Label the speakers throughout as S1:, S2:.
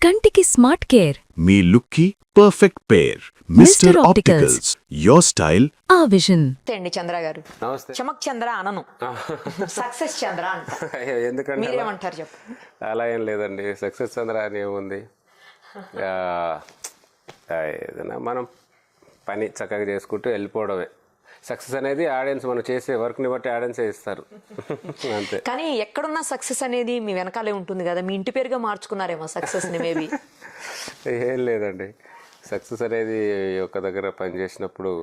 S1: కంటికి smart care
S2: మీ లుక్కి perfect pair Mister Opticals your style
S1: a vision.
S3: అండి చంద్ర గారు
S4: నమస్తే.
S3: చమక్ చంద్ర అనను సక్సెస్ చంద్ర అంట
S4: అయ్యో, ఎందుకంటే
S3: మీరేమంటారు చెప్పు.
S4: అలా ఏం లేదండి. సక్సెస్ చంద్ర అని ఏముంది. ఏదైనా మనం పని చక్కగా చేసుకుంటూ వెళ్ళిపోవడమే సక్సెస్ అనేది. ఆడియన్స్ మనం చేసే వర్క్ని బట్టి ఆడియన్సే ఇస్తారు అంతే.
S3: కానీ ఎక్కడున్న సక్సెస్ అనేది మీ వెనకాలే ఉంటుంది కదా, మీ ఇంటి పేరుగా మార్చుకున్నారేమో సక్సెస్ ని మేబీ.
S4: ఏం లేదండి. సక్సెస్ అనేది ఒక దగ్గర పని చేసినప్పుడు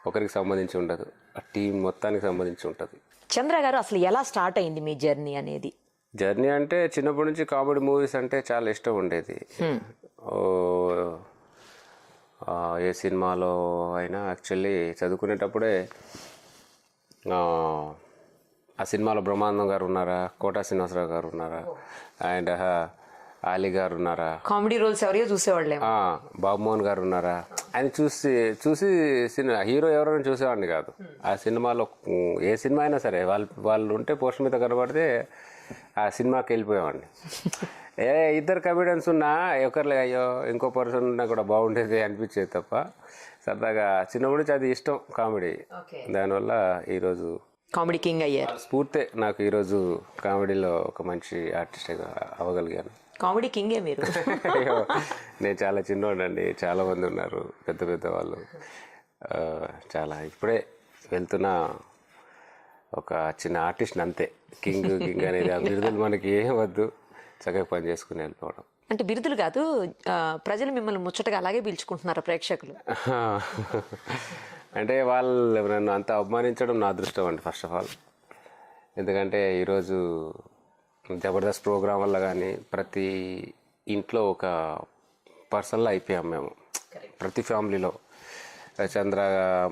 S4: ఒకరికి సంబంధించి ఉండదు, ఆ టీం మొత్తానికి సంబంధించి ఉంటుంది.
S3: చంద్ర గారు అసలు ఎలా స్టార్ట్ అయింది మీ జర్నీ అనేది?
S4: జర్నీ అంటే చిన్నప్పటి నుంచి కామెడీ మూవీస్ అంటే చాలా ఇష్టం ఉండేది. ఏ సినిమాలో అయినా యాక్చువల్లీ చదువుకునేటప్పుడే ఆ సినిమాలో బ్రహ్మానందం గారు ఉన్నారా, కోటా శ్రీనివాసరావు గారు ఉన్నారా, అండ్ ఆలీ గారు ఉన్నారా,
S3: కామెడీ రోల్స్ ఎవరియో చూసేవాళ్ళే,
S4: బాబుమోహన్ గారు ఉన్నారా అని చూసి చూసి సినిమా హీరో ఎవరైనా చూసేవాడిని కాదు. ఆ సినిమాలో ఏ సినిమా అయినా సరే వాళ్ళు ఉంటే పోస్టర్ మీద కనబడితే ఆ సినిమాకి వెళ్ళిపోయేవాడిని. ఇద్దరు కమెడియన్స్ ఉన్నా ఒకరిలే అయ్యో ఇంకో పర్సన్ ఉన్నా కూడా బాగుండేది అనిపించేది తప్ప సరదాగా చిన్నప్పటి నుంచి అది ఇష్టం కామెడీ. దానివల్ల ఈరోజు
S3: కామెడీ కింగ్ అయ్యారు.
S4: స్ఫూర్తే నాకు ఈరోజు కామెడీలో ఒక మంచి ఆర్టిస్ట్గా అవ్వగలిగాను.
S3: కామెడీ కింగే మీరు.
S4: అయ్యో, నేను చాలా చిన్నోడండి, చాలా మంది ఉన్నారు పెద్ద పెద్ద వాళ్ళు. చాలా ఇప్పుడే వెళ్తున్న ఒక చిన్న ఆర్టిస్ట్ అంతే. కింగ్ కింగ్ అనేది ఆ బిరుదులు మనకి ఏం వద్దు, చక్కగా పని చేసుకుని వెళ్ళిపోవడం.
S3: అంటే బిరుదులు కాదు, ప్రజలు మిమ్మల్ని ముచ్చటగా అలాగే పిలుచుకుంటున్నారు ప్రేక్షకులు.
S4: అంటే వాళ్ళు నన్ను అంత అవమానించడం నా అదృష్టం అండి ఫస్ట్ ఆఫ్ ఆల్. ఎందుకంటే ఈరోజు జబర్దస్త్ ప్రోగ్రాం వల్ల కానీ ప్రతి ఇంట్లో ఒక పర్సన్లో అయిపోయాం మేము. ప్రతి ఫ్యామిలీలో చంద్ర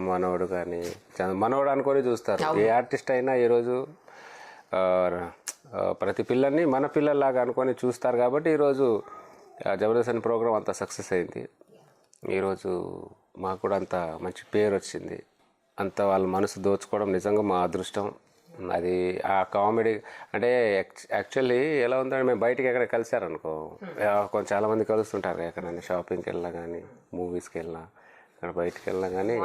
S4: మనోడు కానీ మనోడు అనుకొని చూస్తారు. ఏ ఆర్టిస్ట్ అయినా ఈరోజు ప్రతి పిల్లల్ని మన పిల్లల్లాగా అనుకొని చూస్తారు. కాబట్టి ఈరోజు జబర్దస్త్ అనే ప్రోగ్రాం అంత సక్సెస్ అయింది. ఈరోజు మాకు కూడా అంత మంచి పేరు వచ్చింది. అంత వాళ్ళ మనసు దోచుకోవడం నిజంగా మా అదృష్టం. అది ఆ కామెడీ అంటే యాక్చువల్లీ ఎలా ఉందంటే మేము బయటికి ఎక్కడ కలిసారనుకో, కొంచెం చాలామంది కలుస్తుంటారు ఎక్కడైనా షాపింగ్కి వెళ్ళినా కానీ, మూవీస్కి వెళ్ళినా, అక్కడ బయటికి వెళ్ళినా కానీ,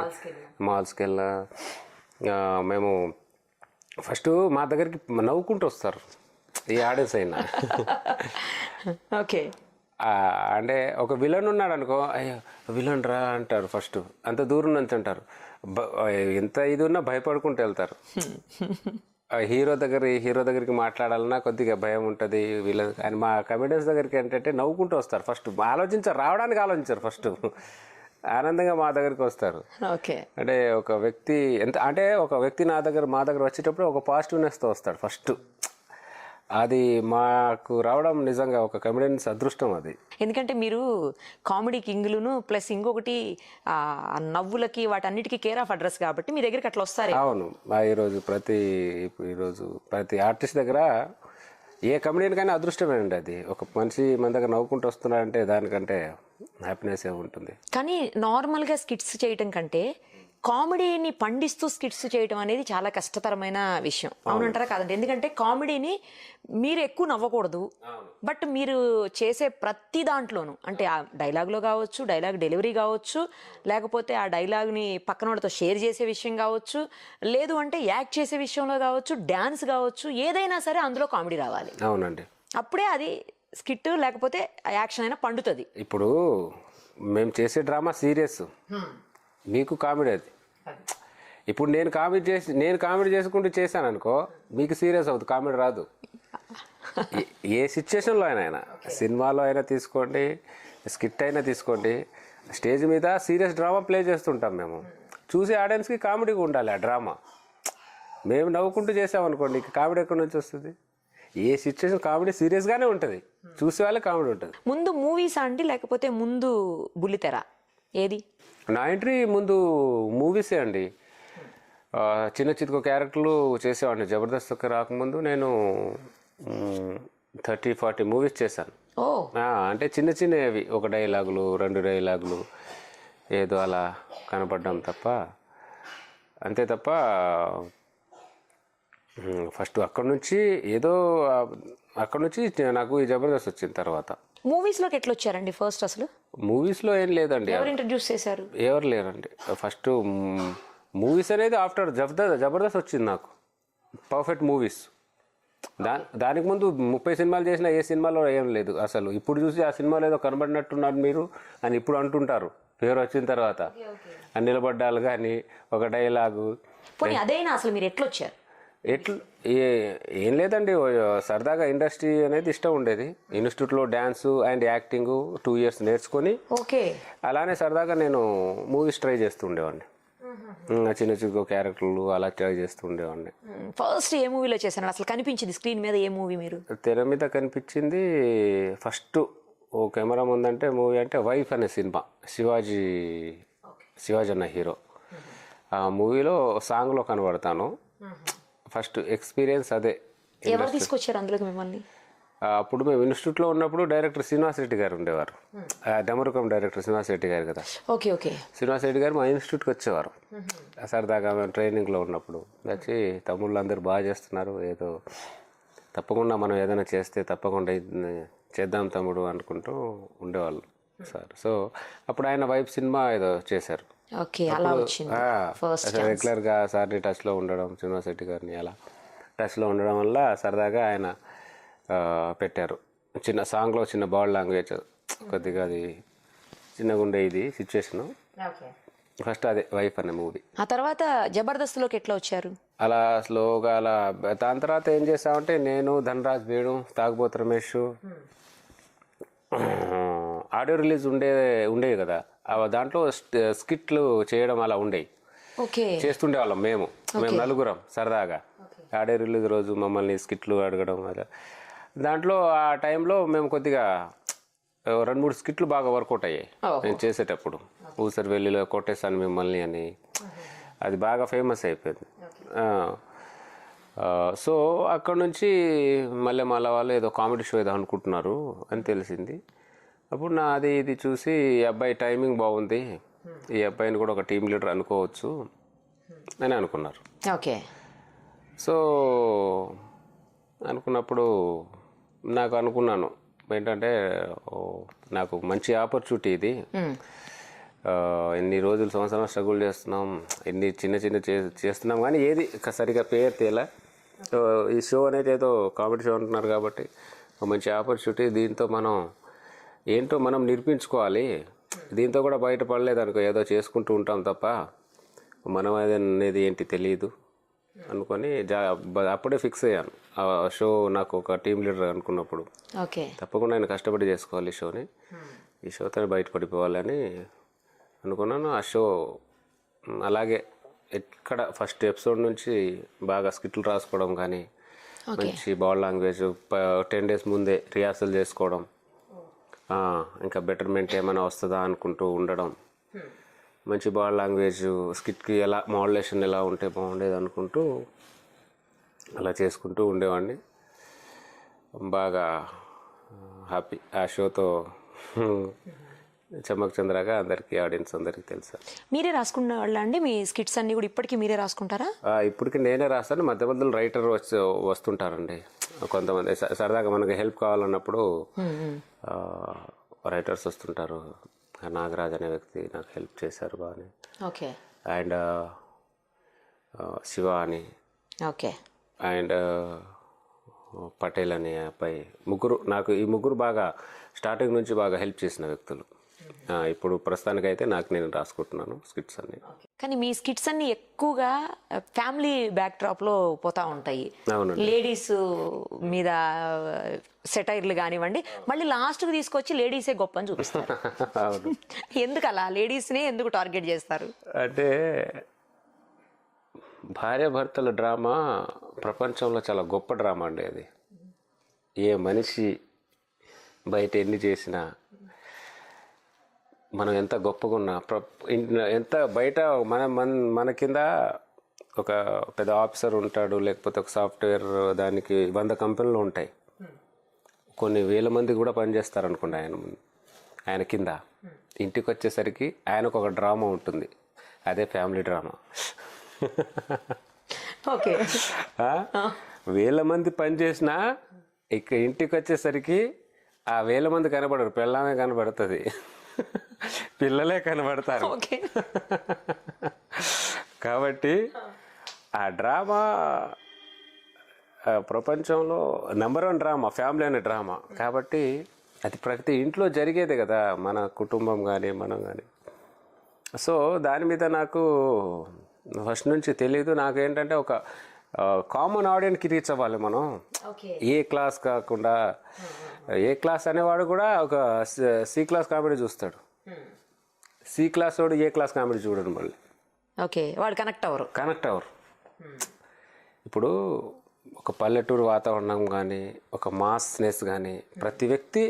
S4: మాల్స్కి వెళ్ళినా మేము ఫస్ట్ మా దగ్గరికి నవ్వుకుంటూ వస్తారు ఈ ఆడియన్స్ అయినా.
S3: ఓకే,
S4: అంటే ఒక విలన్ ఉన్నాడు అనుకో, అయ్యో విలన్ రా అంటారు ఫస్ట్. అంత దూరం నుంచి అంటారు. ఎంత ఇది ఉన్నా భయపడుకుంటూ వెళ్తారు. హీరో దగ్గరికి మాట్లాడాలన్నా కొద్దిగా భయం ఉంటుంది విలన్. కానీ మా కమెడియన్స్ దగ్గరికి ఏంటంటే నవ్వుకుంటూ వస్తారు. ఫస్ట్ రావడానికి ఆలోచించారు. ఫస్ట్ ఆనందంగా మా దగ్గరికి వస్తారు.
S3: ఓకే,
S4: అంటే ఒక వ్యక్తి మా దగ్గర వచ్చేటప్పుడు ఒక పాజిటివ్నెస్తో వస్తాడు ఫస్ట్. అది మాకు రావడం నిజంగా ఒక కమెడియన్స్ అదృష్టం అది.
S3: ఎందుకంటే మీరు కామెడీ కింగ్లును ప్లస్ ఇంకొకటి నవ్వులకి వాటన్నిటికీ కేర్ ఆఫ్ అడ్రస్ కాబట్టి మీ దగ్గరికి అట్లా వస్తారు.
S4: అవును, ఈరోజు ప్రతి ఆర్టిస్ట్ దగ్గర ఏ కమెడియన్ కానీ అదృష్టమేనండి. అది ఒక మనిషి మన దగ్గర నవ్వుకుంటూ వస్తున్నాడంటే దానికంటే హ్యాపీనెస్ ఏముంటుంది.
S3: కానీ నార్మల్గా స్కిట్స్ చేయటం కంటే కామెడీని పండిస్తూ స్కిట్స్ చేయటం అనేది చాలా కష్టతరమైన విషయం. అవునంటారా కాదండి? ఎందుకంటే కామెడీని మీరు ఎక్కువ నవ్వకూడదు, బట్ మీరు చేసే ప్రతి దాంట్లోనూ అంటే ఆ డైలాగ్లో కావచ్చు, డైలాగ్ డెలివరీ కావచ్చు, లేకపోతే ఆ డైలాగ్ని పక్కనోడితో షేర్ చేసే విషయం కావచ్చు, లేదు అంటే యాక్ట్ చేసే విషయంలో కావచ్చు, డ్యాన్స్ కావచ్చు, ఏదైనా సరే అందులో కామెడీ రావాలి.
S4: అవునండి,
S3: అప్పుడే అది స్కిట్ లేకపోతే యాక్షన్ అయినా పండుతుంది.
S4: ఇప్పుడు మేము చేసే డ్రామా సీరియస్, మీకు కామెడీ. అది ఇప్పుడు నేను కామెడీ చేసుకుంటూ చేశాను అనుకో, మీకు సీరియస్ అవుతుంది, కామెడీ రాదు. ఏ సిచ్యువేషన్లో అయినా సినిమాలో అయినా తీసుకోండి, స్కిట్ అయినా తీసుకోండి, స్టేజ్ మీద సీరియస్ డ్రామా ప్లే చేస్తుంటాం మేము. చూసే ఆడియన్స్కి కామెడీగా ఉండాలి ఆ డ్రామా. మేము నవ్వుకుంటూ చేసామనుకోండి, కామెడీ ఎక్కడి నుంచి వస్తుంది? ఏ సిచ్యువేషన్ కామెడీ సీరియస్గానే ఉంటుంది, చూసే వాళ్ళకి కామెడీ ఉంటుంది.
S3: ముందు మూవీస్ అండి లేకపోతే ముందు బుల్లితెర ఏది?
S4: నా ఎంట్రీ ముందు మూవీసే అండి. చిన్న చితక క్యారెక్టర్లు చేసేవాడిని. జబర్దస్త్ రాకముందు నేను 30-40 మూవీస్ చేశాను. అంటే చిన్నవి, ఒక డైలాగులు 2 డైలాగులు ఏదో అలా కనపడ్డం తప్ప, అంతే తప్ప ఫస్ట్ అక్కడి నుంచి నాకు ఈ జబర్దస్త్ వచ్చిన తర్వాత
S3: మూవీస్లోకి ఎట్లా వచ్చారండి ఫస్ట్ అసలు?
S4: మూవీస్లో ఏం లేదండి,
S3: ఎవరు ఇంట్రడ్యూస్ చేశారు?
S4: ఎవరు లేరండి. ఫస్ట్ మూవీస్ అనేది ఆఫ్టర్ జబర్దస్త్ వచ్చింది నాకు. Perfect movies. దానికి ముందు 30 సినిమాలు చేసిన ఏ సినిమాలో ఏం లేదు అసలు. ఇప్పుడు చూసి ఆ సినిమాలో ఏదో కనబడినట్టున్నారు మీరు అని ఇప్పుడు అంటుంటారు పేరు వచ్చిన తర్వాత. ఆ నిలబడ్డాలు కానీ ఒక డైలాగు.
S3: పోనీ అదైనా అసలు మీరు ఎట్లా వచ్చారు?
S4: ఏం లేదండి, సరదాగా ఇండస్ట్రీ అనేది ఇష్టం ఉండేది. ఇన్స్టిట్యూట్లో డ్యాన్సు అండ్ యాక్టింగ్ 2 years నేర్చుకొని
S3: ఓకే,
S4: అలానే సరదాగా నేను మూవీస్ ట్రై చేస్తూ ఉండేవాడిని. చిన్న చిన్న క్యారెక్టర్లు అలా ట్రై చేస్తూ ఉండేవాడిని.
S3: ఫస్ట్ ఏ మూవీలో చేశాను అసలు? కనిపించింది స్క్రీన్ మీద ఏ మూవీ మీరు?
S4: తెర మీద కనిపించింది ఫస్ట్ ఓ కెమెరా ముందంటే మూవీ అంటే వైఫ్ అనే సినిమా. శివాజీ అన్న హీరో. ఆ మూవీలో సాంగ్లో కనబడతాను. ఫస్ట్ ఎక్స్పీరియన్స్ అదే.
S3: ఎవరు తీసుకొచ్చారు అందులోకి మిమ్మల్ని?
S4: అప్పుడు మేము ఇన్స్టిట్యూట్లో ఉన్నప్పుడు డైరెక్టర్ శ్రీనివాస్ రెడ్డి గారు ఉండేవారు. డమరుకం డైరెక్టర్ శ్రీనివాస్ రెడ్డి గారు కదా.
S3: Okay okay.
S4: శ్రీనివాస్ రెడ్డి గారు మా ఇన్స్టిట్యూట్కి వచ్చేవారు సరదాగా. మేము ట్రైనింగ్లో ఉన్నప్పుడు వచ్చి తమ్ముళ్ళు అందరూ బాగా చేస్తున్నారు, ఏదో తప్పకుండా మనం ఏదైనా చేస్తే తప్పకుండా చేద్దాం తమ్ముడు అనుకుంటూ ఉండేవాళ్ళు సార్. సో అప్పుడు ఆయన వైఫ్ సినిమా ఏదో చేశారు.
S3: ఓకే, అలా వచ్చింది ఫస్ట్.
S4: రెగ్యులర్గా సార్ని టచ్లో ఉండడం, శ్రీనివాస్ రెడ్డి గారిని అలా టచ్లో ఉండడం వల్ల సరదాగా ఆయన పెట్టారు. చిన్న సాంగ్లో చిన్న బాడీ లాంగ్వేజ్ కొద్దిగా అది చిన్నగా ఉండే ఇది సిచ్యువేషను. ఫస్ట్ అదే వైఫ్ అనే మూవీ.
S3: ఆ తర్వాత జబర్దస్త్లోకి ఎట్లా వచ్చారు?
S4: అలా స్లోగా అలా. దాని తర్వాత ఏం చేసామంటే నేను, ధనరాజ్ వేణు, తాగుబోతు రమేష్ ఆడియో రిలీజ్ ఉండేవి కదా. దాంట్లో స్కిట్లు చేయడం అలా ఉండేవి.
S3: ఓకే,
S4: చేస్తుండేవాళ్ళం మేము నలుగురం సరదాగా. ఆడియో రిలీజ్ రోజు మమ్మల్ని స్కిట్లు అడగడం అలా. దాంట్లో ఆ టైంలో మేము కొద్దిగా 2-3 స్కిట్లు బాగా వర్కౌట్ అయ్యాయి నేను చేసేటప్పుడు. ఊసరవెల్లిలో కొట్టేశాను మిమ్మల్ని అని, అది బాగా ఫేమస్ అయిపోయింది. సో అక్కడ నుంచి మళ్ళీ వాళ్ళు ఏదో కామెడీ షో ఏదో అనుకుంటున్నారు అని తెలిసింది. అప్పుడు అది ఇది చూసి ఈ అబ్బాయి టైమింగ్ బాగుంది, ఈ అబ్బాయిని కూడా ఒక టీం లీడర్ అనుకోవచ్చు అని అనుకున్నారు.
S3: ఓకే.
S4: సో అనుకున్నప్పుడు నాకు అనుకున్నాను ఏంటంటే నాకు మంచి ఆపర్చునిటీ ఇది. ఎన్ని రోజులు సంవత్సరం స్ట్రగుల్ చేస్తున్నాం, ఎన్ని చిన్న చేస్తున్నాం కానీ ఏది సరిగా పేరు తేలా. ఈ షో అనేది ఏదో కామెడీ షో అంటున్నారు కాబట్టి మంచి ఆపర్చునిటీ. దీంతో మనం ఏంటో మనం నిరూపించుకోవాలి. దీంతో కూడా బయటపడలేదు అనుకో, ఏదో చేసుకుంటూ ఉంటాం తప్ప మనం అనేది ఏంటి తెలియదు అనుకొని అప్పుడే ఫిక్స్ అయ్యాను. ఆ షో నాకు ఒక టీం లీడర్ అనుకున్నప్పుడు
S3: ఓకే,
S4: తప్పకుండా నేను కష్టపడి చేసుకోవాలి ఈ షోని, ఈ షోతో బయటపడిపోవాలని అనుకున్నాను. ఆ షో అలాగే ఎక్కడ ఫస్ట్ ఎపిసోడ్ నుంచి బాగా స్కిట్లు రాసుకోవడం కానీ, మంచి బాడీ లాంగ్వేజ్ 10 days ముందే రిహార్సల్ చేసుకోవడం, ఇంకా బెటర్మెంట్ ఏమైనా వస్తుందా అనుకుంటూ ఉండడం, మంచి బాడీ లాంగ్వేజ్ స్కిట్కి ఎలా మోడ్యులేషన్ ఎలా ఉంటే బాగుండేది అనుకుంటూ అలా చేసుకుంటూ ఉండేవాడిని. బాగా హ్యాపీ ఆ షోతో. చమ్మక్ చంద్రగా అందరికీ ఆడియన్స్ అందరికీ తెలుసా.
S3: మీరే రాసుకున్న వాళ్ళ అండి మీ స్కిట్స్ అన్ని కూడా? ఇప్పటికీ మీరే రాసుకుంటారా?
S4: ఇప్పటికి నేనే రాస్తాను. మధ్య మధ్యలో రైటర్ వస్తుంటారండి కొంతమంది. సరదాగా మనకు హెల్ప్ కావాలన్నప్పుడు రైటర్స్ వస్తుంటారు. నాగరాజ్ అనే వ్యక్తి నాకు హెల్ప్ చేశారు బాగానే.
S3: ఓకే.
S4: అండ్ శివ అని,
S3: ఓకే,
S4: అండ్ పటేల్ అనే అబ్బాయి. ఈ ముగ్గురు బాగా స్టార్టింగ్ నుంచి బాగా హెల్ప్ చేసిన వ్యక్తులు. ఇప్పుడు ప్రస్తుతానికైతే నేను రాసుకుంటున్నాను స్కిట్స్ అన్ని.
S3: కానీ మీ స్కిట్స్ అన్ని ఎక్కువగా ఫ్యామిలీ బ్యాక్డ్రాప్లో పోతా ఉంటాయి.
S4: అవునండి.
S3: లేడీస్ మీద సెటైర్లు కానివ్వండి, మళ్ళీ లాస్ట్కి తీసుకొచ్చి లేడీసే గొప్ప అని చూపిస్తారు.
S4: అవును.
S3: ఎందుకు అలా లేడీస్నే ఎందుకు టార్గెట్ చేస్తారు?
S4: అంటే భార్యాభర్తల డ్రామా ప్రపంచంలో చాలా గొప్ప డ్రామా అండి అది. ఏ మనిషి బయట ఎన్ని చేసినా, మనం ఎంత గొప్పగా ఉన్నా, ఎంత బయట మన కింద ఒక పెద్ద ఆఫీసర్ ఉంటాడు, లేకపోతే ఒక సాఫ్ట్వేర్ దానికి 100 కంపెనీలు ఉంటాయి, కొన్ని వేల మంది కూడా పనిచేస్తారు అనుకోండి ఆయన కింద. ఇంటికి వచ్చేసరికి ఆయనకు ఒక డ్రామా ఉంటుంది, అదే ఫ్యామిలీ డ్రామా.
S3: ఓకే.
S4: వేల మంది పనిచేసినా ఇంటికి వచ్చేసరికి ఆ 1000 మంది కనబడరు, పిల్లమే కనబడుతుంది, పిల్లలే కనబడతారు.
S3: ఓకే.
S4: కాబట్టి ఆ డ్రామా ప్రపంచంలో నెంబర్ 1 డ్రామా ఫ్యామిలీ అనే డ్రామా. కాబట్టి అది ప్రతి ఇంట్లో జరిగేదే కదా, మన కుటుంబం కానీ మనం కానీ. సో దాని మీద నాకు ఫస్ట్ నుంచి తెలీదు. నాకేంటంటే ఒక కామన్ ఆడియన్స్కి రీచ్ అవ్వాలి మనం. ఏ క్లాస్ కాకుండా, ఏ క్లాస్ అనేవాడు కూడా ఒక సి క్లాస్ కామెడీ చూస్తాడు, సి క్లాస్ వాడు ఏ క్లాస్ కామెడీ చూడడు మళ్ళీ.
S3: ఓకే, వాడు కనెక్ట్ అవ్వరు.
S4: ఇప్పుడు ఒక పల్లెటూరు వాతావరణం కానీ, ఒక మాస్నెస్ కానీ ప్రతి వ్యక్తి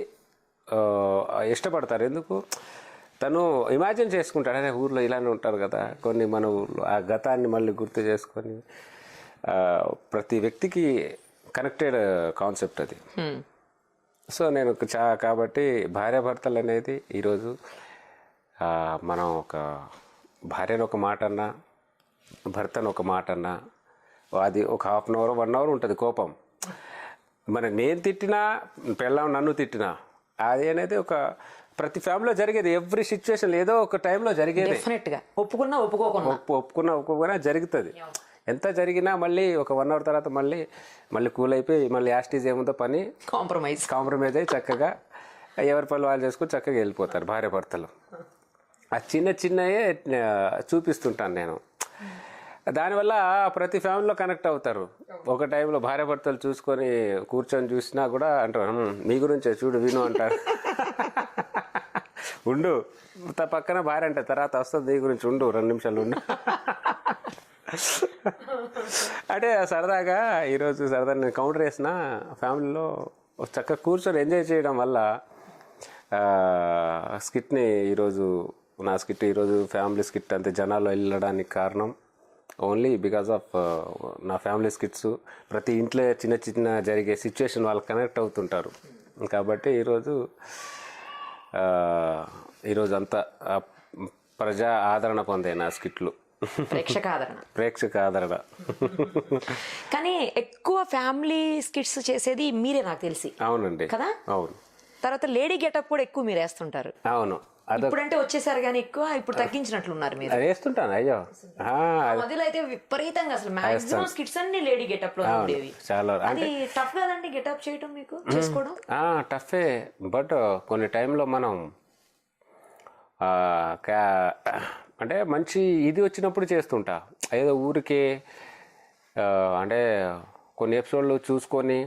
S4: ఇష్టపడతారు. ఎందుకు? తను ఇమాజిన్ చేసుకుంటాడు, అదే ఊర్లో ఇలానే ఉంటారు కదా కొన్ని, మన ఊర్లో ఆ గతాన్ని మళ్ళీ గుర్తు చేసుకొని ప్రతి వ్యక్తికి కనెక్టెడ్ కాన్సెప్ట్ అది. సో నేను కాబట్టి భార్యాభర్తలు అనేది ఈరోజు మనం ఒక భార్యను ఒక మాట అన్నా, భర్తను ఒక మాట అన్నా, అది ఒక హాఫ్ అన్ అవర్ 1 అవర్ ఉంటుంది కోపం. నేను తిట్టినా, పెళ్ళాం నన్ను తిట్టినా, అది అనేది ఒక ప్రతి ఫ్యామిలీలో జరిగేది. ఎవ్రీ సిచ్యువేషన్ ఏదో ఒక టైంలో జరిగేది.
S3: డెఫినెట్గా ఒప్పుకున్నా
S4: ఒప్పుకున్నా జరుగుతుంది. ఎంత జరిగినా మళ్ళీ ఒక 1 అవర్ తర్వాత మళ్ళీ కూల్ అయిపోయి మళ్ళీ యాస్టీజ్ ఏముందో పని కాంప్రమైజ్ అయ్యి చక్కగా ఎవరి పనులు వాళ్ళు చేసుకుని చక్కగా వెళ్ళిపోతారు భార్య భర్తలు. ఆ చిన్నయే చూపిస్తుంటాను నేను. దానివల్ల ప్రతి ఫ్యామిలీలో కనెక్ట్ అవుతారు. ఒక టైంలో భార్య భర్తలు చూసుకొని కూర్చొని చూసినా కూడా అంటారు, మీ గురించే చూడు విను అంటారు. ఉండు పక్కన భార్య అంటే తర్వాత వస్తుంది నీ గురించి, ఉండు 2 నిమిషాలు ఉండు అంటే సరదాగా. ఈరోజు సరదా నేను కౌంటర్ వేసిన ఫ్యామిలీలో చక్కగా కూర్చొని ఎంజాయ్ చేయడం వల్ల స్కిట్ని నా స్కిట్ ఈరోజు ఫ్యామిలీ స్కిట్ అంతే జనాల్లో వెళ్ళడానికి కారణం ఓన్లీ బికాజ్ ఆఫ్ నా ఫ్యామిలీ స్కిట్స్. ప్రతి ఇంట్లో చిన్న చిన్న జరిగే సిచ్యువేషన్ వాళ్ళు కనెక్ట్ అవుతుంటారు. కాబట్టి ఈరోజు అంతా ప్రజా ఆదరణ పొందే నా స్కిట్లు, ప్రేక్షక ఆదరణ.
S3: కానీ ఎక్కువ ఫ్యామిలీ స్కిట్స్ చేసేది మీరే నాకు తెలిసి.
S4: అవునండి
S3: కదా.
S4: అవును.
S3: తర్వాత లేడీ గెటప్ కూడా ఎక్కువ మీరు వేస్తుంటారు.
S4: అవును.
S3: ఇప్పుడంటే వచ్చేసారు కానీ ఎక్కువ ఇప్పుడు తగ్గించినట్లున్నారు మీరు.
S4: వేస్తుంటాను. అయ్యో
S3: మొదలు అయితే విపరీతంగా అసలు మాక్సిమం స్కిట్స్ అన్ని లేడీ గెటప్ లో ఉండేవి.
S4: చాలా
S3: అది టఫ్ కదండి గెటప్ చేయడం మీకు చేసుకోవడం.
S4: టఫే. బట్ కొన్ని టైంలో మనం అంటే మంచి ఇది వచ్చినప్పుడు చేస్తుంటా. ఏదో ఊరికే అంటే కొన్ని ఎపిసోడ్లు చూసుకొని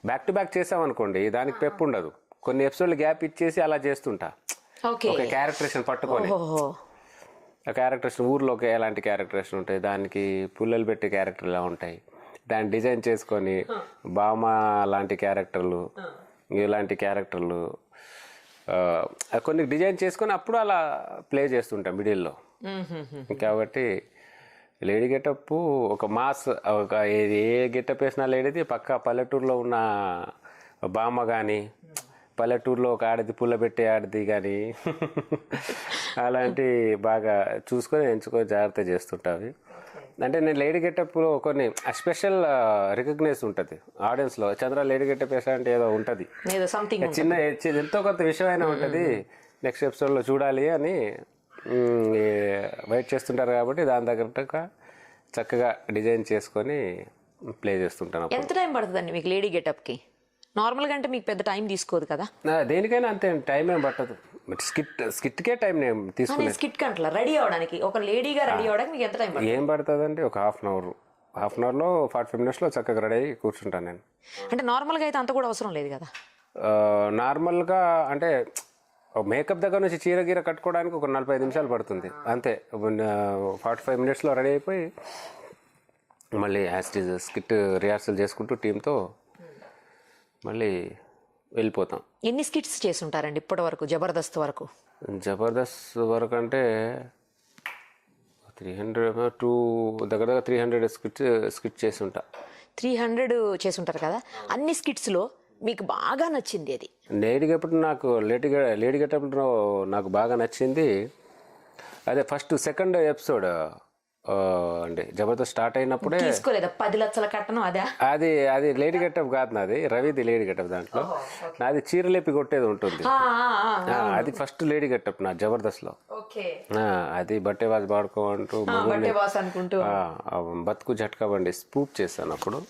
S4: బ్యాక్ టు బ్యాక్ చేసామనుకోండి దానికి పెప్పు ఉండదు. కొన్ని ఎపిసోడ్లు గ్యాప్ ఇచ్చేసి అలా చేస్తుంటా. ఒక క్యారెక్టరేషన్ పట్టుకొని, ఆ క్యారెక్టరేషన్ ఊర్లోకి ఎలాంటి క్యారెక్టరేషన్ ఉంటాయి, దానికి పుల్లలు పెట్టే క్యారెక్టర్ ఎలా ఉంటాయి, దాన్ని డిజైన్ చేసుకొని బామ లాంటి క్యారెక్టర్లు, ఇలాంటి క్యారెక్టర్లు కొన్ని డిజైన్ చేసుకొని అప్పుడు అలా ప్లే చేస్తుంటాం మిడిల్లో. కాబట్టి లేడీ గెటప్ ఒక మాస్, ఒక ఏ గెటప్ వేసినా లేడీది పక్క పల్లెటూరులో ఉన్న బామ్మ కానీ, పల్లెటూరులో ఒక ఆడది పుల్ల పెట్టే ఆడది కానీ అలాంటి బాగా చూసుకొని ఎంచుకొని జాగ్రత్త చేస్తుంటావి. అంటే నేను లేడీ గెటప్లో కొన్ని స్పెషల్ రికగ్నైజ్ ఉంటుంది ఆడియన్స్లో. చంద్ర లేడీ గెటప్ వేసాలంటే ఏదో ఉంటుంది, చిన్న ఎంతో కొంత విషయమైనా ఉంటుంది, నెక్స్ట్ ఎపిసోడ్లో చూడాలి అని వెయిట్ చేస్తుంటారు. కాబట్టి దాని తగ్గట్టుగా చక్కగా డిజైన్ చేసుకొని ప్లే చేస్తుంటాను.
S3: ఎంత టైం పడుతుందండి మీకు లేడీ గెటప్కి? నార్మల్గా అంటే మీకు పెద్ద టైం తీసుకోదు కదా?
S4: దేనికైనా అంతే, టైం ఏం పట్టదు. బట్ స్కిట్కే టైం నేను తీసుకున్నాను.
S3: స్కిట్ కంటలా రెడీ అవడానికి, ఒక లేడీగా రెడీ అవడానికి మీకు ఎంత టైం పడుతుంది?
S4: ఏం పడుతుందండి, ఒక హాఫ్ అన్ అవర్లో 45 మినిట్స్లో చక్కగా రెడీ అయ్యి కూర్చుంటాను నేను.
S3: అంటే నార్మల్గా అయితే అంత కూడా అవసరం లేదు కదా?
S4: నార్మల్గా అంటే మేకప్ దగ్గర నుంచి చీర గీర కట్టుకోవడానికి ఒక 45 నిమిషాలు పడుతుంది అంతే. 45 మినిట్స్లో రెడీ అయిపోయి మళ్ళీ స్కిట్ రిహార్సల్ చేసుకుంటూ టీంతో మళ్ళీ వెళ్ళిపోతాం.
S3: ఎన్ని స్కిట్స్ చేసి ఉంటారండి ఇప్పటి వరకు జబర్దస్త్ వరకు?
S4: జబర్దస్త్ వరకు అంటే 300 దగ్గర 300 స్కిట్ చేసి ఉంటా.
S3: 300 చేసి ఉంటారు కదా. అన్ని స్కిట్స్లో మీకు బాగా నచ్చింది అది?
S4: లేడీ గెటప్లో నాకు బాగా నచ్చింది అదే ఫస్ట్ సెకండ్ ఎపిసోడ్ అండి జబర్దస్త్ స్టార్ట్ అయినప్పుడే
S3: తీసుకోలేదా 10 లక్షల కట్టనం అదా?
S4: అది లేడీ గెటప్ కాదు నాది, రవిది లేడీ గెటప్. దాంట్లో నాది చీరలేపి కొట్టేది ఉంటుంది. అది ఫస్ట్ లేడీ గెటప్ నా జబర్దస్త్లో. అది బట్టే వాజ్ పాడుకోమంటూ బతుకు జట్కా బండి స్పూప్ చేశాను అప్పుడు.